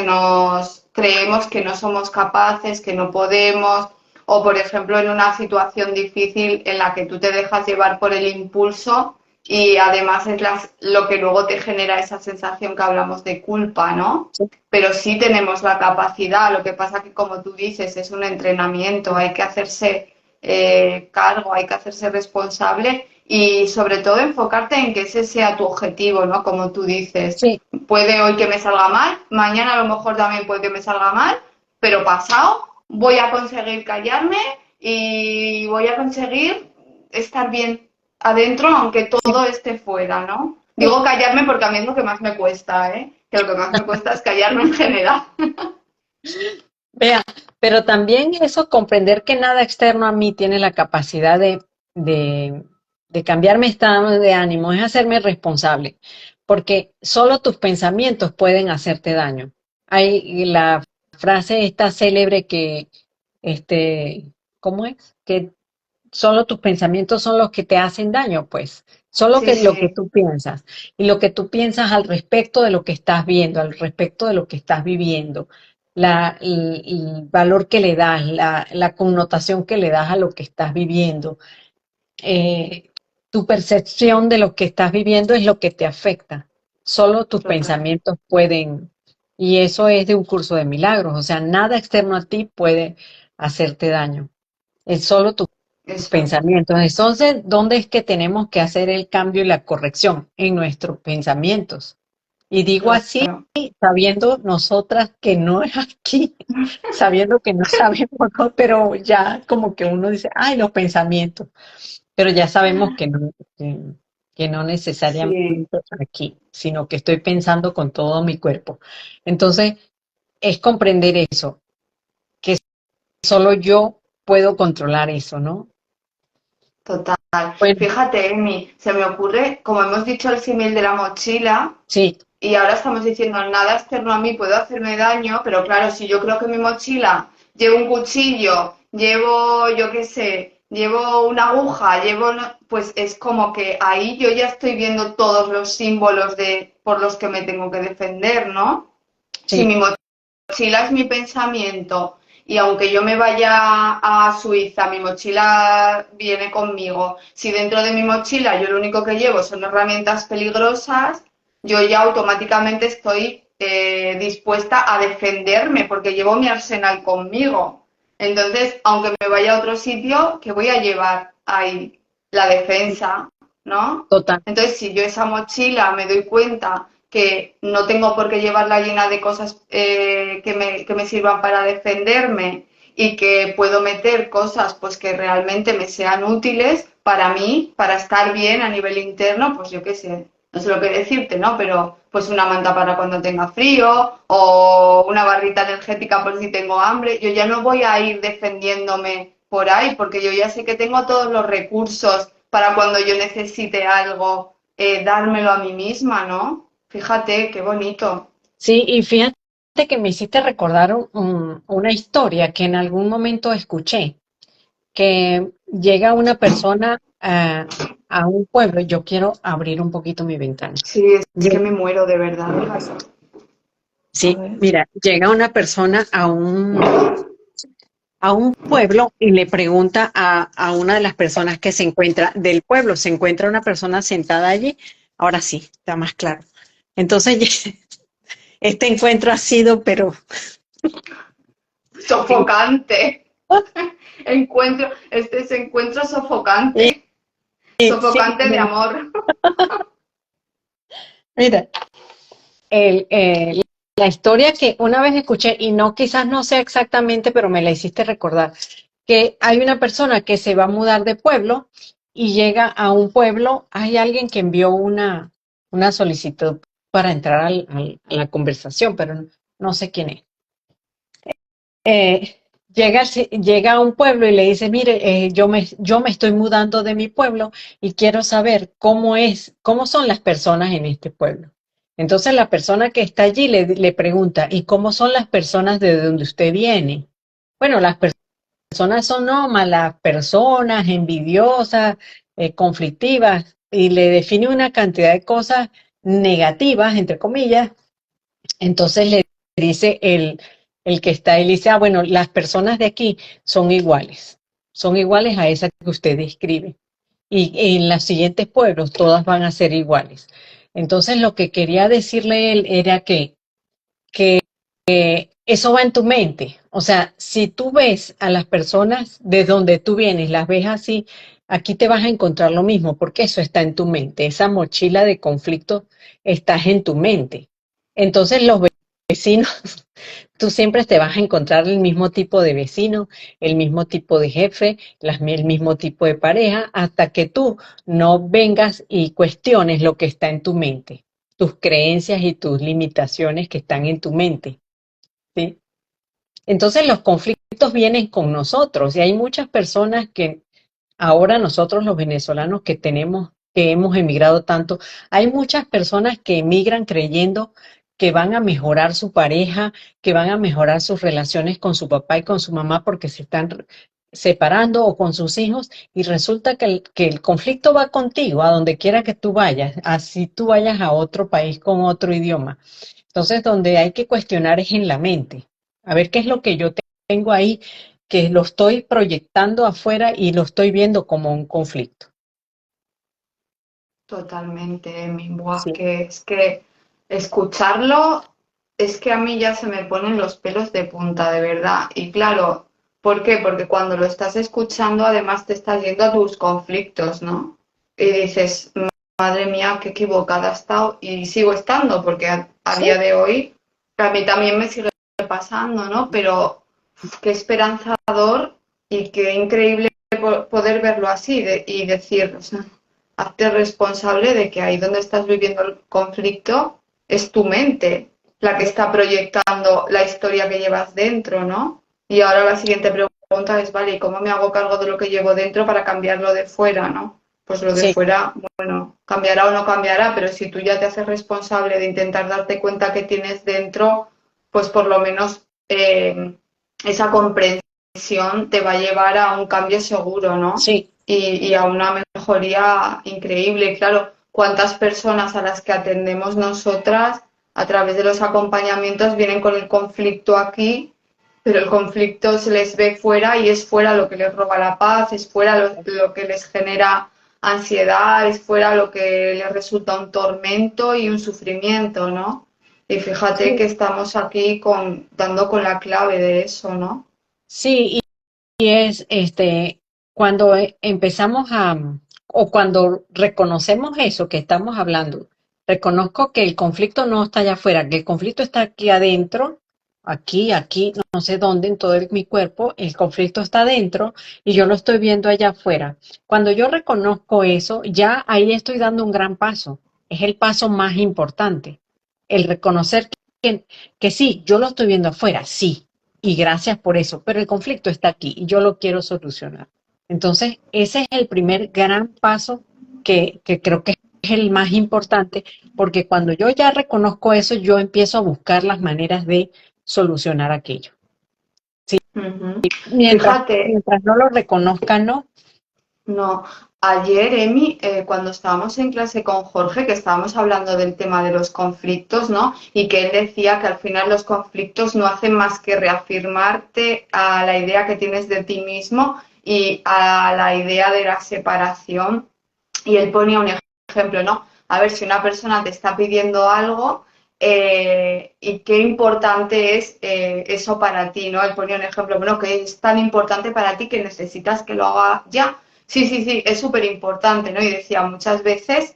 nos creemos que no somos capaces, que no podemos, o por ejemplo en una situación difícil en la que tú te dejas llevar por el impulso y además es lo que luego te genera esa sensación que hablamos de culpa, ¿no? Pero sí tenemos la capacidad, lo que pasa que como tú dices es un entrenamiento, hay que hacerse cargo, hay que hacerse responsable y sobre todo enfocarte en que ese sea tu objetivo, ¿no? Como tú dices, Sí, puede hoy que me salga mal, mañana a lo mejor también puede que me salga mal, pero pasado voy a conseguir callarme y voy a conseguir estar bien adentro aunque todo esté fuera, ¿no? Digo callarme porque a mí es lo que más me cuesta, ¿eh? Que lo que más me cuesta es callarme en general. vea, pero también eso, comprender que nada externo a mí tiene la capacidad de, de cambiar mi estado de ánimo, es hacerme responsable, porque solo tus pensamientos pueden hacerte daño. Hay la frase esta célebre que, ¿cómo es? Que solo tus pensamientos son los que te hacen daño, pues. Solo Sí, que lo que sí, tú piensas y lo que tú piensas al respecto de lo que estás viendo, al respecto de lo que estás viviendo, el valor que le das, la connotación que le das a lo que estás viviendo, eh, tu percepción de lo que estás viviendo es lo que te afecta. Solo tus total. pensamientos pueden, y eso es de un curso de milagros, o sea, nada externo a ti puede hacerte daño. Es solo tus Eso, pensamientos. Entonces, ¿dónde es que tenemos que hacer el cambio y la corrección? En nuestros pensamientos. Y digo así, claro. sabiendo nosotras que no es aquí, sabiendo que no sabemos, ¿no? Pero ya como que uno dice, ay, los pensamientos, pero ya sabemos que, que no Sí, necesariamente aquí, sino que estoy pensando con todo mi cuerpo. Entonces, es comprender eso, que solo yo puedo controlar eso, ¿no? total. Bueno, Fíjate, Emi, se me ocurre, como hemos dicho el símil de la mochila, sí, y ahora estamos diciendo nada externo a mí puede hacerme daño, pero claro, si yo creo que en mi mochila llevo un cuchillo, llevo, yo qué sé, llevo una aguja, pues es como que ahí yo ya estoy viendo todos los símbolos por los que me tengo que defender, ¿no? Si sí. mi mochila es mi pensamiento y aunque yo me vaya a Suiza, mi mochila viene conmigo. Si dentro de mi mochila yo lo único que llevo son herramientas peligrosas, yo ya automáticamente estoy dispuesta a defenderme porque llevo mi arsenal conmigo. Entonces, aunque me vaya a otro sitio, ¿qué voy a llevar ahí? La defensa, ¿no? Total. Entonces, si yo esa mochila me doy cuenta que no tengo por qué llevarla llena de cosas que me sirvan para defenderme y que puedo meter cosas pues que realmente me sean útiles para mí, para estar bien a nivel interno, pues yo qué sé, no sé lo que decirte, ¿no? Pero pues una manta para cuando tenga frío o una barrita energética por si tengo hambre. Yo ya no voy a ir defendiéndome por ahí porque yo ya sé que tengo todos los recursos para cuando yo necesite algo, dármelo a mí misma, ¿no? Fíjate, qué bonito. Sí, y fíjate que me hiciste recordar una historia que en algún momento escuché, que llega una persona a un pueblo. Yo quiero abrir un poquito mi ventana. Sí, es que Lle- me muero de verdad. A Sí, ver. mira, llega una persona a un pueblo y le pregunta a una de las personas que se encuentra del pueblo, se encuentra una persona sentada allí. Ahora sí, está más claro. Entonces, este encuentro ha sido, pero Sofocante. Este es encuentro y- sofocante. sí, Sofocante de amor. mira, el, la historia que una vez escuché, y no, quizás no sea exactamente, pero me la hiciste recordar, que hay una persona que se va a mudar de pueblo y llega a un pueblo. Hay alguien que envió una solicitud para entrar a la conversación, pero no sé quién es. Llega a un pueblo y le dice, mire, yo me estoy mudando de mi pueblo y quiero saber cómo son las personas en este pueblo. Entonces la persona que está allí le pregunta, ¿y cómo son las personas de donde usted viene? Bueno, las personas son no malas personas, envidiosas, conflictivas, y le define una cantidad de cosas negativas, entre comillas. Entonces le dice el que está ahí, le dice, bueno, las personas de aquí son iguales a esas que usted describe. Y en los siguientes pueblos todas van a ser iguales. Entonces lo que quería decirle él era que eso va en tu mente. O sea, si tú ves a las personas de donde tú vienes, las ves así, aquí te vas a encontrar lo mismo, porque eso está en tu mente. Esa mochila de conflicto está en tu mente. Entonces los vecinos, tú siempre te vas a encontrar el mismo tipo de vecino, el mismo tipo de jefe, el mismo tipo de pareja, hasta que tú no vengas y cuestiones lo que está en tu mente, tus creencias y tus limitaciones que están en tu mente. ¿Sí? Entonces los conflictos vienen con nosotros y hay muchas personas que ahora nosotros los venezolanos que hemos emigrado tanto, hay muchas personas que emigran creyendo que van a mejorar su pareja, que van a mejorar sus relaciones con su papá y con su mamá porque se están separando o con sus hijos y resulta que el conflicto va contigo a donde quiera que tú vayas, así tú vayas a otro país con otro idioma. Entonces, donde hay que cuestionar es en la mente. A ver qué es lo que yo tengo ahí, que lo estoy proyectando afuera y lo estoy viendo como un conflicto. Totalmente, mi buah, Sí, que es que escucharlo es que a mí ya se me ponen los pelos de punta, de verdad. Y claro, ¿por qué? Porque cuando lo estás escuchando, además te estás yendo a tus conflictos, ¿no? Y dices, madre mía, qué equivocada he estado y sigo estando, porque a sí, día de hoy a mí también me sigue pasando, ¿no? Pero qué esperanzador y qué increíble poder verlo así y decir, o sea, hazte responsable de que ahí donde estás viviendo el conflicto es tu mente la que está proyectando la historia que llevas dentro, ¿no? Y ahora la siguiente pregunta es, vale, ¿y cómo me hago cargo de lo que llevo dentro para cambiarlo de fuera, ¿no? Pues lo de sí, fuera, bueno, cambiará o no cambiará, pero si tú ya te haces responsable de intentar darte cuenta que tienes dentro, pues por lo menos esa comprensión te va a llevar a un cambio seguro, ¿no? sí, Y a una mejoría increíble. Claro, cuántas personas a las que atendemos nosotras a través de los acompañamientos vienen con el conflicto aquí, pero el conflicto se les ve fuera y es fuera lo que les roba la paz, es fuera lo que les genera ansiedad, es fuera lo que les resulta un tormento y un sufrimiento, ¿no? Y fíjate que Sí, estamos aquí dando con la clave de eso, ¿no? sí, y es cuando empezamos o cuando reconocemos eso que estamos hablando, reconozco que el conflicto no está allá afuera, que el conflicto está aquí adentro, aquí, no sé dónde, en todo mi cuerpo, el conflicto está adentro y yo lo estoy viendo allá afuera. Cuando yo reconozco eso, ya ahí estoy dando un gran paso. Es el paso más importante, el reconocer que, que sí, yo lo estoy viendo afuera, sí, y gracias por eso, pero el conflicto está aquí y yo lo quiero solucionar. Entonces, ese es el primer gran paso que creo que es el más importante, porque cuando yo ya reconozco eso, yo empiezo a buscar las maneras de solucionar aquello. Sí, Ujú. mientras, Fíjate, mientras no lo reconozca, no. no, ayer, Emi, cuando estábamos en clase con Jorge, que estábamos hablando del tema de los conflictos, ¿no? Y que él decía que al final los conflictos no hacen más que reafirmarte a la idea que tienes de ti mismo y a la idea de la separación. Y él ponía un ejemplo, ¿no? A ver si una persona te está pidiendo algo y qué importante es eso para ti, ¿no? Él ponía un ejemplo, bueno, que es tan importante para ti que necesitas que lo haga ya. Sí, sí, sí, es súper importante, ¿no? Y decía, muchas veces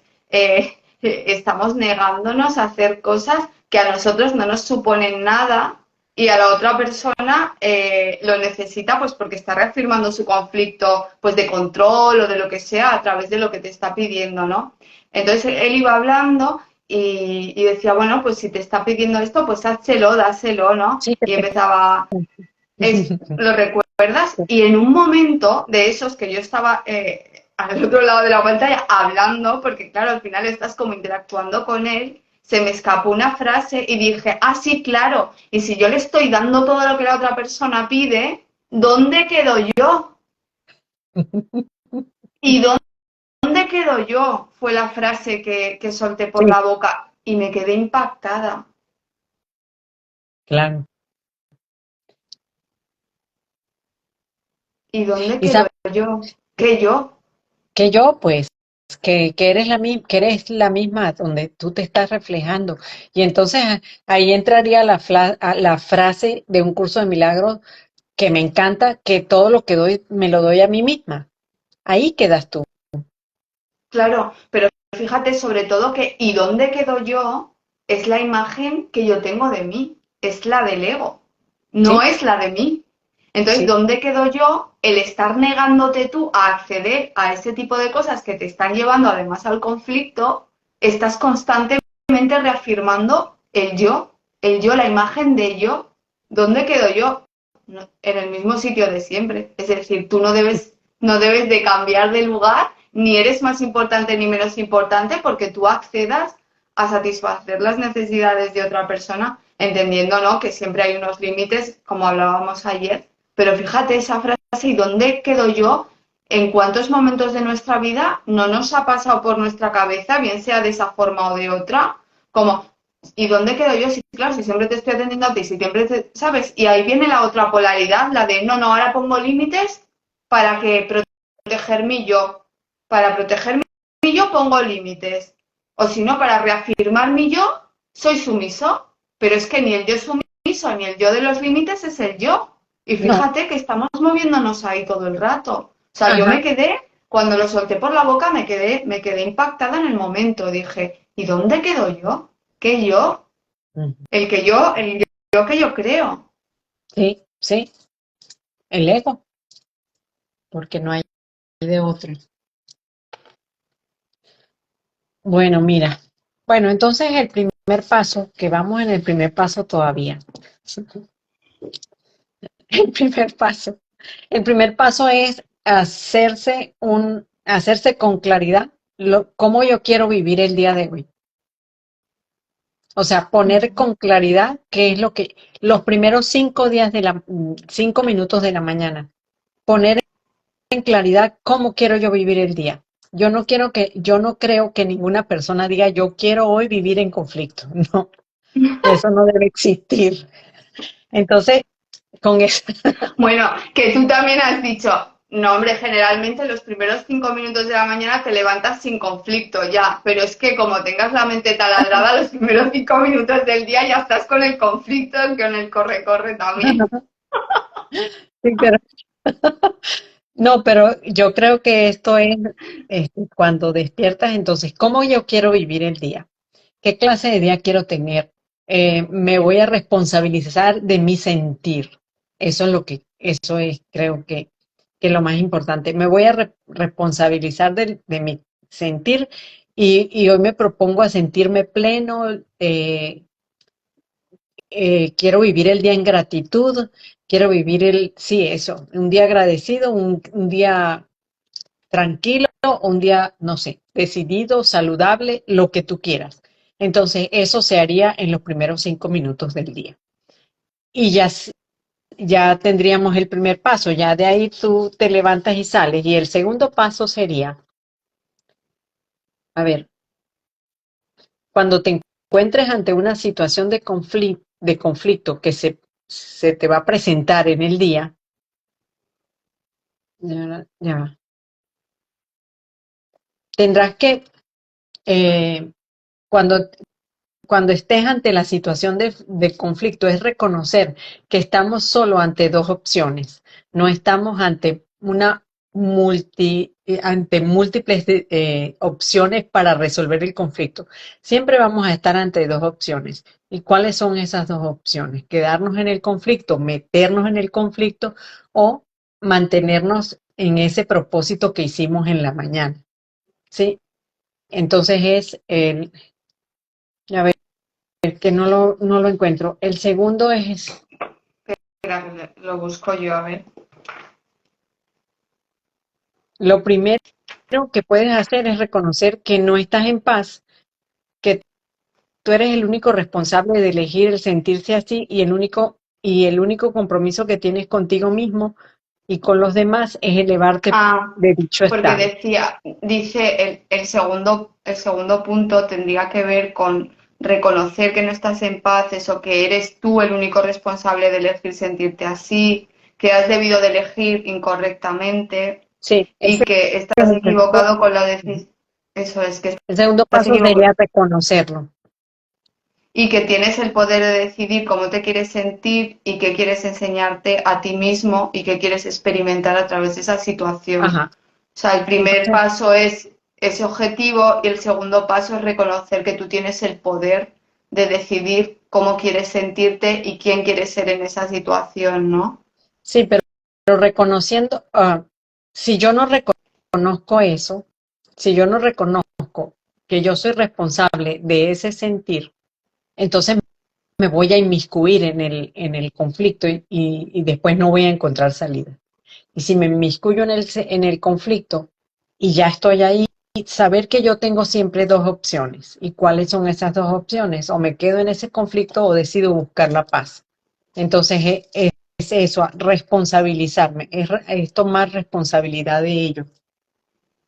estamos negándonos a hacer cosas que a nosotros no nos suponen nada y a la otra persona lo necesita pues porque está reafirmando su conflicto pues de control o de lo que sea a través de lo que te está pidiendo, ¿no? Entonces él iba hablando y decía, bueno, pues si te está pidiendo esto, pues házelo, dáselo, ¿no? Sí, Y empezaba, ¿lo recuerdas? sí, Y en un momento de esos que yo estaba al otro lado de la pantalla hablando, porque claro, al final estás como interactuando con él, se me escapó una frase y dije, ah, sí, claro, y si yo le estoy dando todo lo que la otra persona pide, ¿dónde quedo yo? ¿Y dónde quedo yo? Fue la frase que solté por sí, la boca y me quedé impactada. claro. ¿Y dónde Y quedo sabes yo? ¿Qué yo? que yo, pues, que eres que eres la misma donde tú te estás reflejando. Y entonces ahí entraría la frase de un curso de milagros que me encanta, que todo lo que doy me lo doy a mí misma. Ahí quedas tú. Claro, pero fíjate sobre todo que ¿y dónde quedo yo? Es la imagen que yo tengo de mí, es la del ego, no Sí, es la de mí. Entonces, sí, ¿dónde quedo yo? El estar negándote tú a acceder a ese tipo de cosas que te están llevando además al conflicto, estás constantemente reafirmando el yo, la imagen de yo. ¿Dónde quedo yo? No, en el mismo sitio de siempre. Es decir, tú no debes de cambiar de lugar, ni eres más importante ni menos importante porque tú accedas a satisfacer las necesidades de otra persona, entendiendo, ¿no?, que siempre hay unos límites, como hablábamos ayer. Pero fíjate esa frase, ¿y dónde quedo yo? ¿En cuántos momentos de nuestra vida no nos ha pasado por nuestra cabeza, bien sea de esa forma o de otra, como, ¿y dónde quedo yo? Sí, claro, si siempre te estoy atendiendo a ti, si siempre ¿sabes? Y ahí viene la otra polaridad, la de, no, no, ahora pongo límites para que proteger mi yo. Para proteger mi yo pongo límites. O si no, para reafirmar mi yo, soy sumiso. Pero es que ni el yo sumiso ni el yo de los límites es el yo. Y no, fíjate que estamos moviéndonos ahí todo el rato. O sea, yo ajá, me quedé, cuando lo solté por la boca, me quedé impactada en el momento. Dije, ¿y dónde quedo yo? ¿Qué yo? ujú, El yo que yo creo. sí, sí, el ego, porque no hay de otro. Bueno, mira, bueno, entonces el primer paso, que vamos en el primer paso todavía. El primer paso. El primer paso es hacerse con claridad cómo yo quiero vivir el día de hoy. O sea, poner con claridad qué es lo que, los primeros 5 días 5 minutos de la mañana, poner en claridad cómo quiero yo vivir el día. Yo no creo que ninguna persona diga yo quiero hoy vivir en conflicto. No, eso no debe existir. Entonces, con eso, Bueno, que tú también has dicho, No, hombre, generalmente los primeros 5 minutos de la mañana te levantas sin conflicto ya, pero es que como tengas la mente taladrada, los primeros 5 minutos del día ya estás con el conflicto, con el corre-corre también. Sí, pero no, pero yo creo que esto es cuando despiertas, entonces, ¿cómo yo quiero vivir el día? ¿Qué clase de día quiero tener? Me voy a responsabilizar de mi sentir. Eso es, creo que lo más importante. Me voy a responsabilizar de mi sentir y hoy me propongo a sentirme pleno. Quiero vivir el día en gratitud. Quiero vivir sí, eso, un día agradecido, un día tranquilo, un día, no sé, decidido, saludable, lo que tú quieras. Entonces, eso se haría en los primeros 5 minutos del día. Y ya tendríamos el primer paso, ya de ahí tú te levantas y sales. Y el segundo paso sería, a ver, cuando te encuentres ante una situación de conflicto que se te va a presentar en el día, ya, tendrás que, eh, cuando cuando estés ante la situación de conflicto es reconocer que estamos solo ante dos opciones, no estamos ante ante múltiples opciones para resolver el conflicto. Siempre vamos a estar ante dos opciones. ¿Y cuáles son esas dos opciones? Quedarnos en el conflicto, meternos en el conflicto o mantenernos en ese propósito que hicimos en la mañana. ¿Sí? Entonces a ver, que no lo encuentro. El segundo es, Espera, que lo busco yo, a ver. lo primero que puedes hacer es reconocer que no estás en paz, que tú eres el único responsable de elegir el sentirse así y el único compromiso que tienes contigo mismo y con los demás es elevarte Ah, de dicho porque estado. dice el segundo punto tendría que ver con reconocer que no estás en paz, eso que eres tú el único responsable de elegir sentirte así, que has debido de elegir incorrectamente Sí, y que estás equivocado con la decisión. Eso es, que el segundo estás paso equivocado sería reconocerlo. y que tienes el poder de decidir cómo te quieres sentir y qué quieres enseñarte a ti mismo y qué quieres experimentar a través de esa situación. Ajá. O sea, el primer Entonces, paso es ese objetivo y el segundo paso es reconocer que tú tienes el poder de decidir cómo quieres sentirte y quién quieres ser en esa situación, ¿no? sí, pero reconociendo, si yo no reconozco eso, si yo no reconozco que yo soy responsable de ese sentir, entonces me voy a inmiscuir en el conflicto y después no voy a encontrar salida. Y si me inmiscuyo en el conflicto y ya estoy ahí, saber que yo tengo siempre dos opciones. ¿Y cuáles son esas dos opciones? O me quedo en ese conflicto o decido buscar la paz. Entonces es eso, responsabilizarme, es tomar responsabilidad de ello.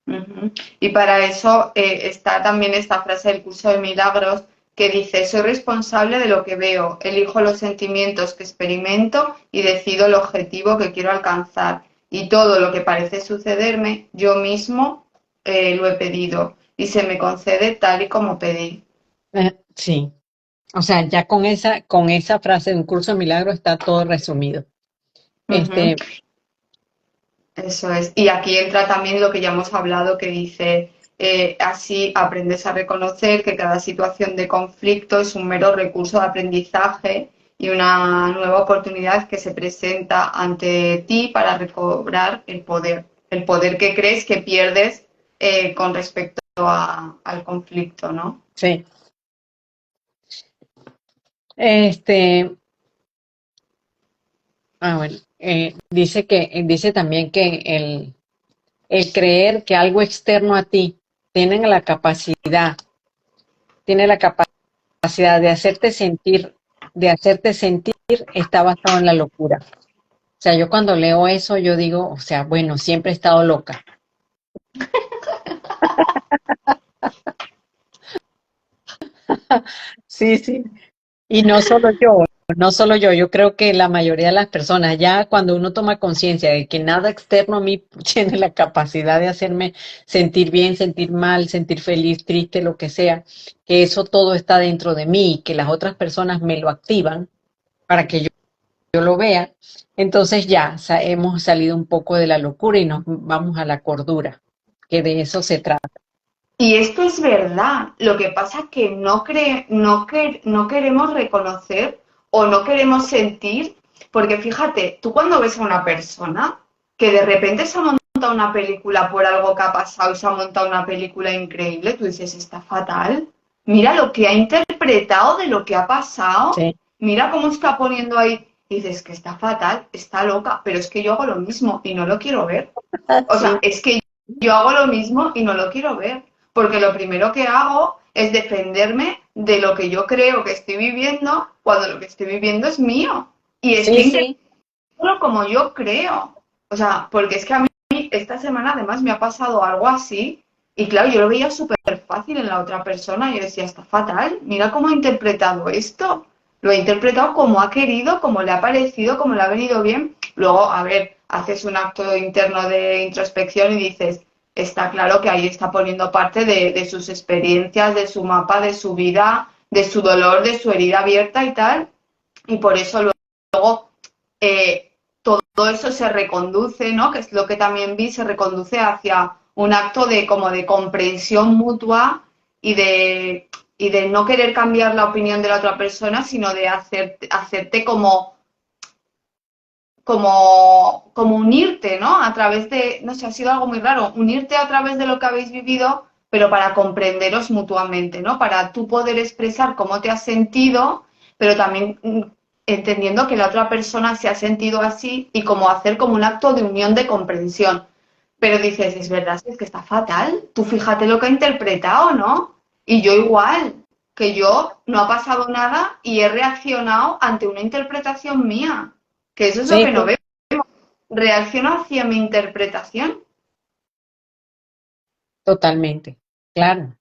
Ujú. Y para eso está también esta frase del curso de milagros que dice, soy responsable de lo que veo, elijo los sentimientos que experimento y decido el objetivo que quiero alcanzar. Y todo lo que parece sucederme, yo mismo lo he pedido y se me concede tal y como pedí. Sí, o sea, ya con esa frase de un curso de milagro está todo resumido. Ujú. Este, Eso es. Y aquí entra también lo que ya hemos hablado, que dice, así aprendes a reconocer que cada situación de conflicto es un mero recurso de aprendizaje y una nueva oportunidad que se presenta ante ti para recobrar el poder que crees que pierdes con respecto al conflicto, ¿no? sí, este, bueno, dice también que el creer que algo externo a ti tiene tiene la capacidad de hacerte sentir, está basado en la locura. O sea, yo cuando leo eso, yo digo, o sea, bueno, siempre he estado loca. Sí, sí. Y no solo yo. no solo yo creo que la mayoría de las personas, ya cuando uno toma conciencia de que nada externo a mí tiene la capacidad de hacerme sentir bien, sentir mal, sentir feliz, triste, lo que sea, que eso todo está dentro de mí y que las otras personas me lo activan para que yo lo vea, entonces ya hemos salido un poco de la locura y nos vamos a la cordura, que de eso se trata. Y esto es verdad. Lo que pasa es que no queremos reconocer o no queremos sentir, porque fíjate, tú cuando ves a una persona que de repente se ha montado una película por algo que ha pasado y se ha montado una película increíble, tú dices, está fatal. Mira lo que ha interpretado de lo que ha pasado, Sí, mira cómo está poniendo ahí. Y dices que está fatal, está loca, pero es que yo hago lo mismo y no lo quiero ver. O sea, sí, es que yo hago lo mismo y no lo quiero ver, porque lo primero que hago es defenderme de lo que yo creo que estoy viviendo cuando lo que estoy viviendo es mío. Y sí, estoy sí, interpretándolo como yo creo. O sea, porque es que a mí esta semana además me ha pasado algo así y claro, yo lo veía súper fácil en la otra persona y yo decía, está fatal, mira cómo ha interpretado esto. Lo ha interpretado como ha querido, como le ha parecido, como le ha venido bien. Luego, a ver, haces un acto interno de introspección y dices, está claro que ahí está poniendo parte de sus experiencias, de su mapa, de su vida, de su dolor, de su herida abierta y tal. Y por eso luego todo eso se reconduce, ¿no? Que es lo que también vi, se reconduce hacia un acto de como de comprensión mutua y de no querer cambiar la opinión de la otra persona, sino de hacerte como unirte, ¿no? A través de, no sé, ha sido algo muy raro, unirte a través de lo que habéis vivido, pero para comprenderos mutuamente, ¿no? Para tú poder expresar cómo te has sentido, pero también entendiendo que la otra persona se ha sentido así y como hacer como un acto de unión de comprensión. Pero dices, es verdad, es que está fatal. Tú fíjate lo que ha interpretado, ¿no? Y yo igual, que yo no ha pasado nada y he reaccionado ante una interpretación mía. Que eso es lo sí, que no veo. Reacciono hacia mi interpretación. totalmente, claro.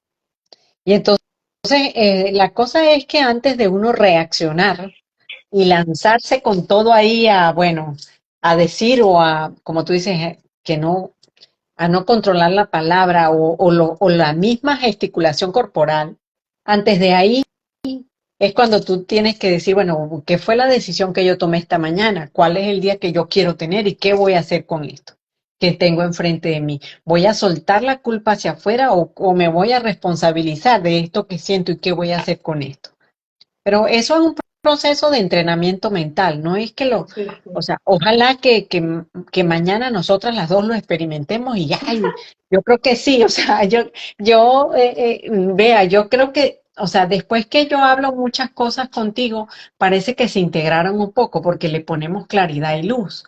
Y entonces, la cosa es que antes de uno reaccionar y lanzarse con todo ahí a, bueno, a decir o a, como tú dices, que no, a no controlar la palabra o la misma gesticulación corporal, antes de ahí es cuando tú tienes que decir, bueno, ¿qué fue la decisión que yo tomé esta mañana? ¿Cuál es el día que yo quiero tener y qué voy a hacer con esto que tengo enfrente de mí? ¿Voy a soltar la culpa hacia afuera o me voy a responsabilizar de esto que siento y qué voy a hacer con esto? Pero eso es un proceso de entrenamiento mental, no es que Sí, o sí. sea, ojalá que mañana nosotras las dos lo experimentemos y ya, y yo creo que sí, o sea, vea, yo creo que, o sea, después que yo hablo muchas cosas contigo, parece que se integraron un poco porque le ponemos claridad y luz.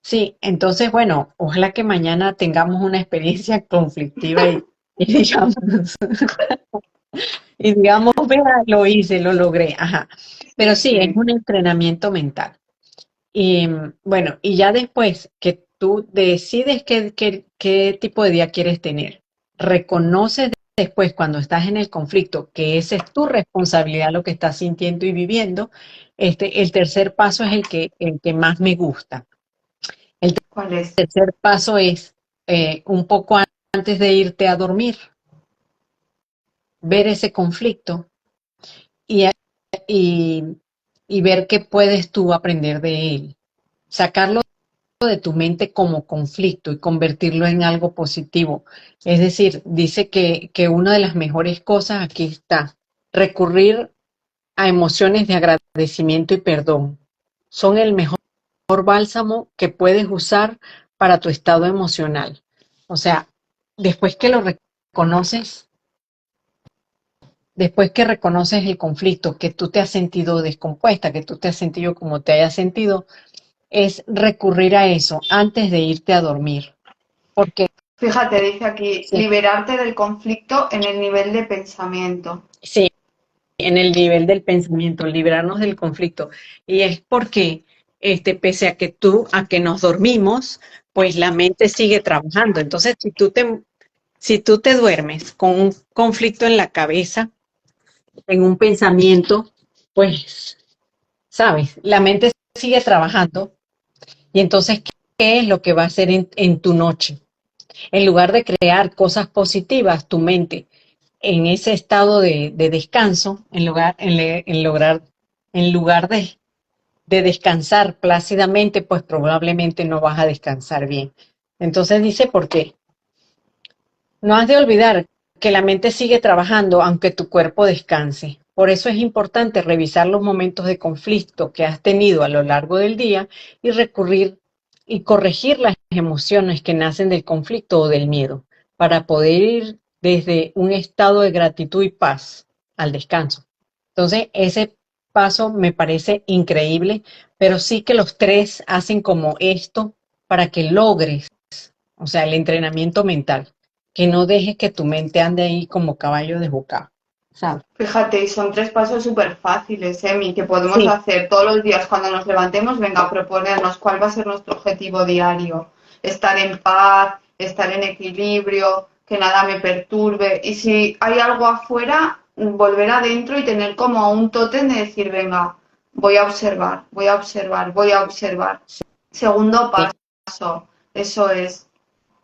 Sí, entonces, bueno, ojalá que mañana tengamos una experiencia conflictiva y digamos, y digamos, vea, lo hice, lo logré, ajá. Pero Sí, sí, es sí. un entrenamiento mental. Y bueno, y ya después que tú decides qué tipo de día quieres tener, reconoces después cuando estás en el conflicto que esa es tu responsabilidad lo que estás sintiendo y viviendo, el tercer paso es el que más me gusta. El ¿Cuál es? tercer paso es un poco antes de irte a dormir, ver ese conflicto y, y, y ver qué puedes tú aprender de él. Sacarlo de tu mente como conflicto y convertirlo en algo positivo. Es decir, dice que una de las mejores cosas aquí está, recurrir a emociones de agradecimiento y perdón. Son el mejor bálsamo que puedes usar para tu estado emocional. O sea, después que lo reconoces, después que reconoces el conflicto, que tú te has sentido descompuesta, que tú te has sentido como te hayas sentido, es recurrir a eso antes de irte a dormir. Porque Fíjate, dice aquí, sí, liberarte del conflicto en el nivel de pensamiento. sí, en el nivel del pensamiento, librarnos del conflicto. Y es porque, pese a que nos dormimos, pues la mente sigue trabajando. Entonces, si tú te duermes con un conflicto en la cabeza, en un pensamiento, pues ¿sabes? La mente sigue trabajando y entonces, ¿qué es lo que va a hacer en tu noche? En lugar de crear cosas positivas, tu mente en ese estado de descanso, en lugar de descansar plácidamente, pues probablemente no vas a descansar bien. Entonces dice, ¿por qué? No has de olvidar que la mente sigue trabajando aunque tu cuerpo descanse. Por eso es importante revisar los momentos de conflicto que has tenido a lo largo del día y recurrir y corregir las emociones que nacen del conflicto o del miedo para poder ir desde un estado de gratitud y paz al descanso. Entonces, ese paso me parece increíble, pero sí que los tres hacen como esto para que logres, o sea, el entrenamiento mental, que no dejes que tu mente ande ahí como caballo desbocado, ¿sabes? Fíjate, y son tres pasos súper fáciles, Emi, que podemos Sí, hacer todos los días cuando nos levantemos. Venga, a proponernos cuál va a ser nuestro objetivo diario. Estar en paz, estar en equilibrio, que nada me perturbe. Y si hay algo afuera, volver adentro y tener como un tótem de decir, venga, voy a observar, voy a observar, voy a observar. Segundo paso, eso es.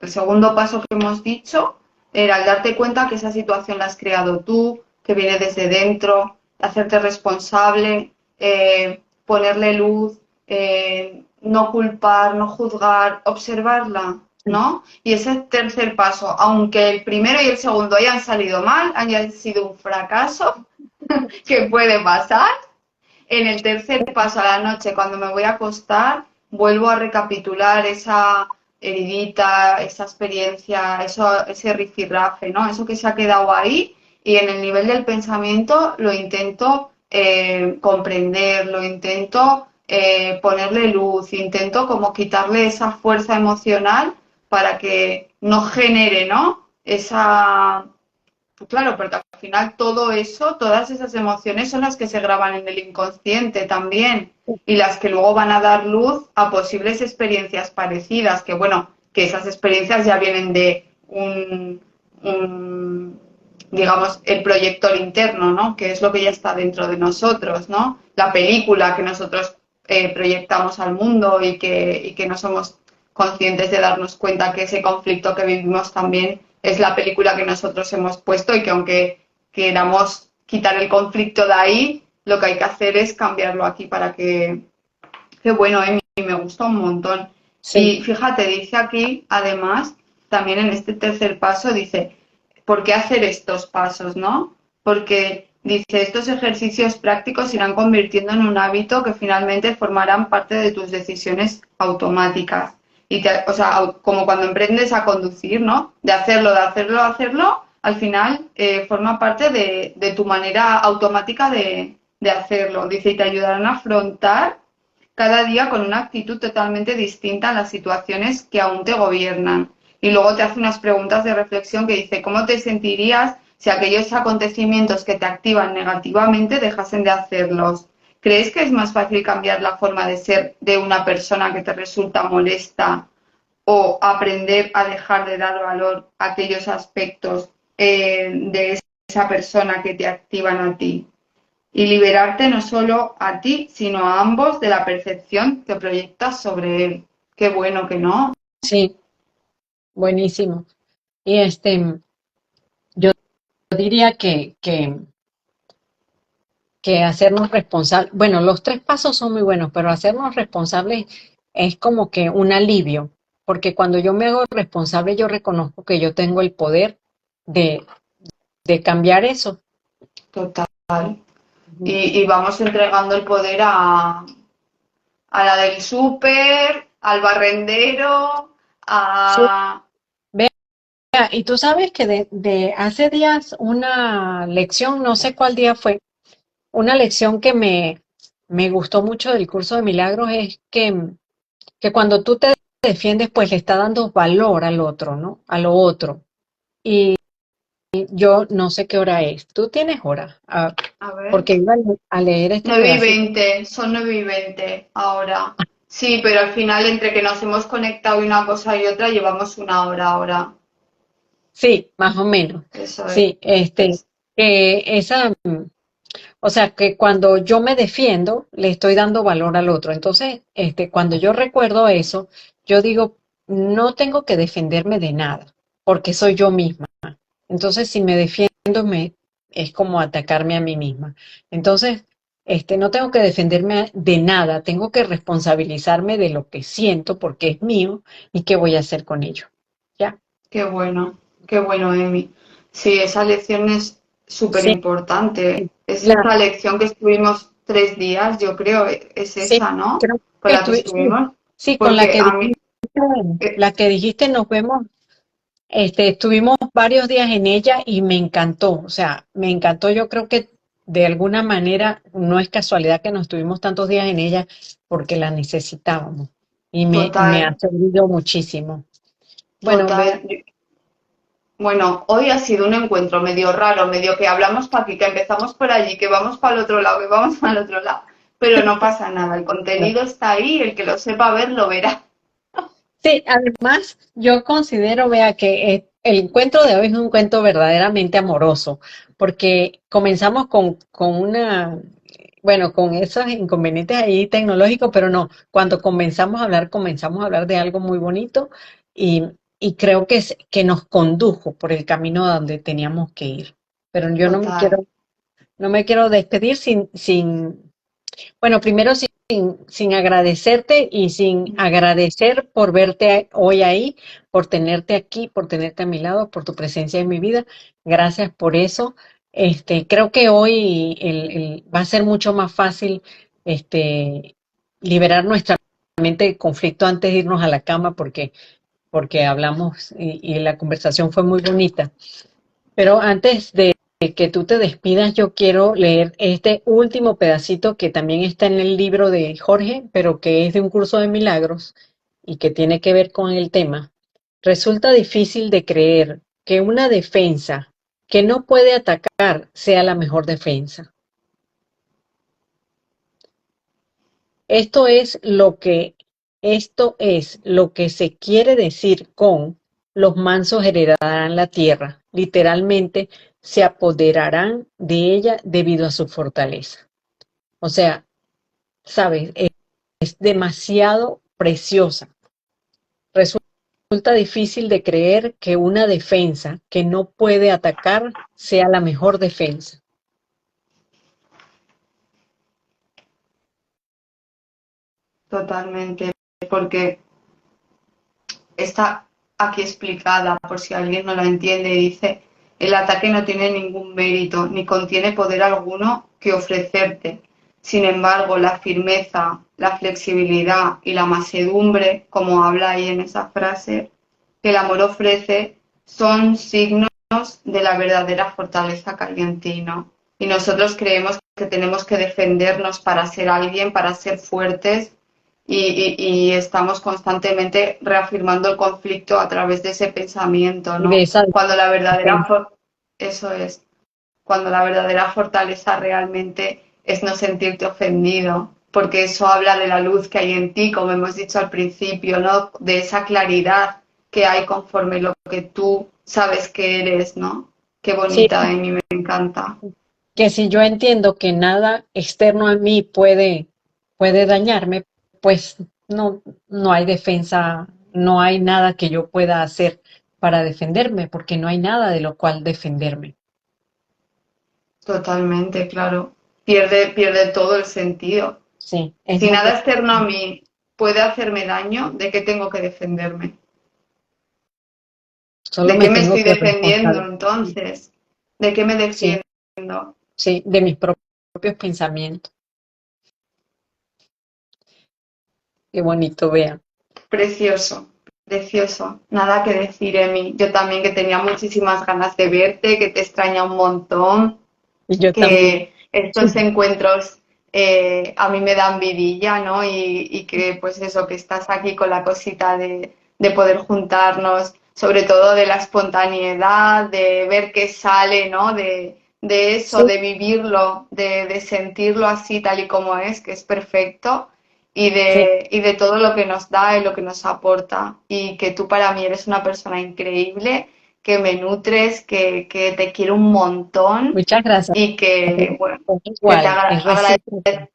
El segundo paso que hemos dicho era el darte cuenta que esa situación la has creado tú, que viene desde dentro, hacerte responsable, ponerle luz, no culpar, no juzgar, observarla, ¿no? Y ese tercer paso, aunque el primero y el segundo hayan salido mal, hayan sido un fracaso, que puede pasar, en el tercer paso a la noche, cuando me voy a acostar, vuelvo a recapitular esa heridita, esa experiencia, eso, ese rifirrafe, ¿no? Eso que se ha quedado ahí y en el nivel del pensamiento lo intento comprender, lo intento ponerle luz, intento como quitarle esa fuerza emocional para que no genere, ¿no? Esa, claro, porque al final todo eso, todas esas emociones son las que se graban en el inconsciente también y las que luego van a dar luz a posibles experiencias parecidas, que bueno, que esas experiencias ya vienen de digamos, el proyector interno, ¿no? Que es lo que ya está dentro de nosotros, ¿no? La película que nosotros proyectamos al mundo y que no somos conscientes de darnos cuenta que ese conflicto que vivimos también es la película que nosotros hemos puesto y que aunque queramos quitar el conflicto de ahí, lo que hay que hacer es cambiarlo aquí para que bueno, me gusta un montón. sí, Y fíjate, dice aquí, además, también en este tercer paso, dice, ¿por qué hacer estos pasos, no? Porque dice, estos ejercicios prácticos irán convirtiendo en un hábito que finalmente formarán parte de tus decisiones automáticas. Y o sea, como cuando emprendes a conducir, ¿no? De hacerlo, de hacerlo, de hacerlo, al final forma parte de tu manera automática de hacerlo. Dice, y te ayudarán a afrontar cada día con una actitud totalmente distinta a las situaciones que aún te gobiernan. Y luego te hace unas preguntas de reflexión que dice, ¿cómo te sentirías si aquellos acontecimientos que te activan negativamente dejasen de hacerlos? ¿Crees que es más fácil cambiar la forma de ser de una persona que te resulta molesta o aprender a dejar de dar valor a aquellos aspectos de esa persona que te activan a ti? Y liberarte no solo a ti, sino a ambos de la percepción que proyectas sobre él. Qué bueno que no. sí, buenísimo. Y yo diría que hacernos responsables, bueno, los tres pasos son muy buenos, pero hacernos responsables es como que un alivio, porque cuando yo me hago responsable, yo reconozco que yo tengo el poder de, de cambiar eso. Total. Ujú. Y vamos entregando el poder a la del súper, al barrendero, Sí, a... vea, y tú sabes que de hace días una lección, no sé cuál día fue, una lección que me gustó mucho del curso de milagros es que cuando tú te defiendes, pues le está dando valor al otro, ¿no? A lo otro. Y yo no sé qué hora es. ¿Tú tienes hora? Ah, A ver. porque iba a leer este pedacito. 9:20, son 9:20 ahora. Sí, pero al final entre que nos hemos conectado y una cosa y otra llevamos una hora ahora. Sí, más o menos. Eso es. Sí, que esa, O sea, que cuando yo me defiendo, le estoy dando valor al otro. Entonces, cuando yo recuerdo eso, yo digo, no tengo que defenderme de nada, porque soy yo misma. Entonces, si me defiendo, es como atacarme a mí misma. Entonces, no tengo que defenderme de nada, tengo que responsabilizarme de lo que siento porque es mío y qué voy a hacer con ello. ¿Ya? Qué bueno, Emi. Sí, esa lección es súper Sí, importante. Es la, esa lección que estuvimos 3 días, yo creo, es sí, esa, ¿no? creo Con que la que sí, estuvimos. sí, con Porque a mí, eh, la que dijiste nos vemos. Estuvimos varios días en ella y me encantó, o sea, me encantó. Yo creo que de alguna manera no es casualidad que nos estuvimos tantos días en ella porque la necesitábamos y me ha total, servido muchísimo. Bueno, total. Bueno, hoy ha sido un encuentro medio raro, medio que hablamos para aquí, que empezamos por allí, que vamos para el otro lado, que vamos para el otro lado. Pero no pasa nada, el contenido está ahí, el que lo sepa ver lo verá. sí, además yo considero, vea, que el encuentro de hoy es un cuento verdaderamente amoroso, porque comenzamos bueno, con esos inconvenientes ahí tecnológicos, pero no, cuando comenzamos a hablar de algo muy bonito y, y creo que nos condujo por el camino a donde teníamos que ir. Pero yo Total, no me quiero despedir bueno, primero sin agradecerte y sin agradecer por verte hoy ahí, por tenerte aquí, por tenerte a mi lado, por tu presencia en mi vida. Gracias por eso. Creo que hoy va a ser mucho más fácil este, liberar nuestra mente de conflicto antes de irnos a la cama porque hablamos y la conversación fue muy bonita. Pero antes de que tú te despidas, yo quiero leer este último pedacito que también está en el libro de Jorge, pero que es de un curso de milagros y que tiene que ver con el tema. Resulta difícil de creer que una defensa que no puede atacar sea la mejor defensa. Esto es lo que, esto es lo que se quiere decir con los mansos heredarán la tierra. Literalmente se apoderarán de ella debido a su fortaleza. O sea, sabes, es demasiado preciosa. Resulta difícil de creer que una defensa que no puede atacar sea la mejor defensa. totalmente. Porque está aquí explicada, por si alguien no la entiende, dice, el ataque no tiene ningún mérito, ni contiene poder alguno que ofrecerte. Sin embargo, la firmeza, la flexibilidad y la mansedumbre, como habla ahí en esa frase, que el amor ofrece, son signos de la verdadera fortaleza que hay en ti, ¿no? Y nosotros creemos que tenemos que defendernos para ser alguien, para ser fuertes, y estamos constantemente reafirmando el conflicto a través de ese pensamiento, Y de ¿no? esa Cuando la verdadera, defensa. eso es, cuando la verdadera fortaleza realmente es no sentirte ofendido, porque eso habla de la luz que hay en ti, como hemos dicho al principio, ¿no? De esa claridad que hay conforme lo que tú sabes que eres, ¿no? Qué Sí, bonita, Amy, me encanta. que si yo entiendo que nada externo a mí puede dañarme, pues no hay defensa, no hay nada que yo pueda hacer para defenderme, porque no hay nada de lo cual defenderme. Totalmente, claro. Pierde todo el sentido. Sí, es Si muy nada bueno. externo a mí puede hacerme daño, ¿de qué tengo que defenderme? Solo ¿De me qué me tengo estoy que defendiendo responsabilizar, entonces? ¿De qué me sí, defiendo? sí, de mis propios pensamientos. Qué bonito, vean. Precioso, precioso. Nada que decir, Emi. Yo también que tenía muchísimas ganas de verte, que te extraña un montón, Y yo también. que estos encuentros a mí me dan vidilla, ¿no? Y que pues eso, que estás aquí con la cosita de poder juntarnos, sobre todo de la espontaneidad, de ver qué sale, ¿no? De eso, Sí, de vivirlo, de sentirlo así tal y como es, que es perfecto, sí, y de todo lo que nos da y lo que nos aporta. Y que tú para mí eres una persona increíble que me nutres, que te quiero un montón Muchas gracias. y que, bueno, Es que te igual, es agradezco recíproco.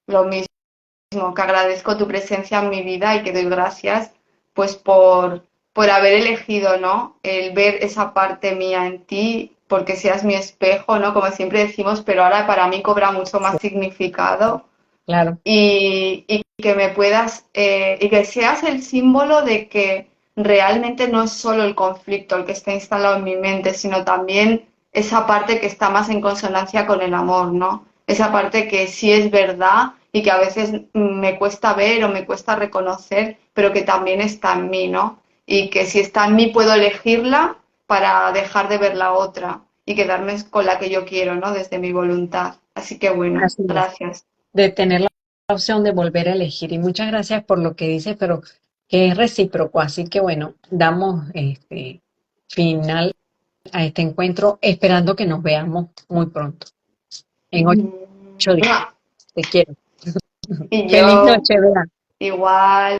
lo mismo, que agradezco tu presencia en mi vida y que doy gracias pues por haber elegido, ¿no? El ver esa parte mía en ti, porque seas mi espejo, ¿no? Como siempre decimos, pero ahora para mí cobra mucho Sí, más significado claro, y que me puedas, y que seas el símbolo de que realmente no es solo el conflicto el que está instalado en mi mente, sino también esa parte que está más en consonancia con el amor, ¿no? Esa parte que sí es verdad y que a veces me cuesta ver o me cuesta reconocer, pero que también está en mí, ¿no? Y que si está en mí puedo elegirla para dejar de ver la otra y quedarme con la que yo quiero, ¿no? Desde mi voluntad. Así que bueno, así es. gracias. De tener la opción de volver a elegir. Y muchas gracias por lo que dices, pero que es recíproco. Así que bueno, damos final a este encuentro, esperando que nos veamos muy pronto, en 8 días. Te quiero. Y Feliz yo noche, Bea. igual.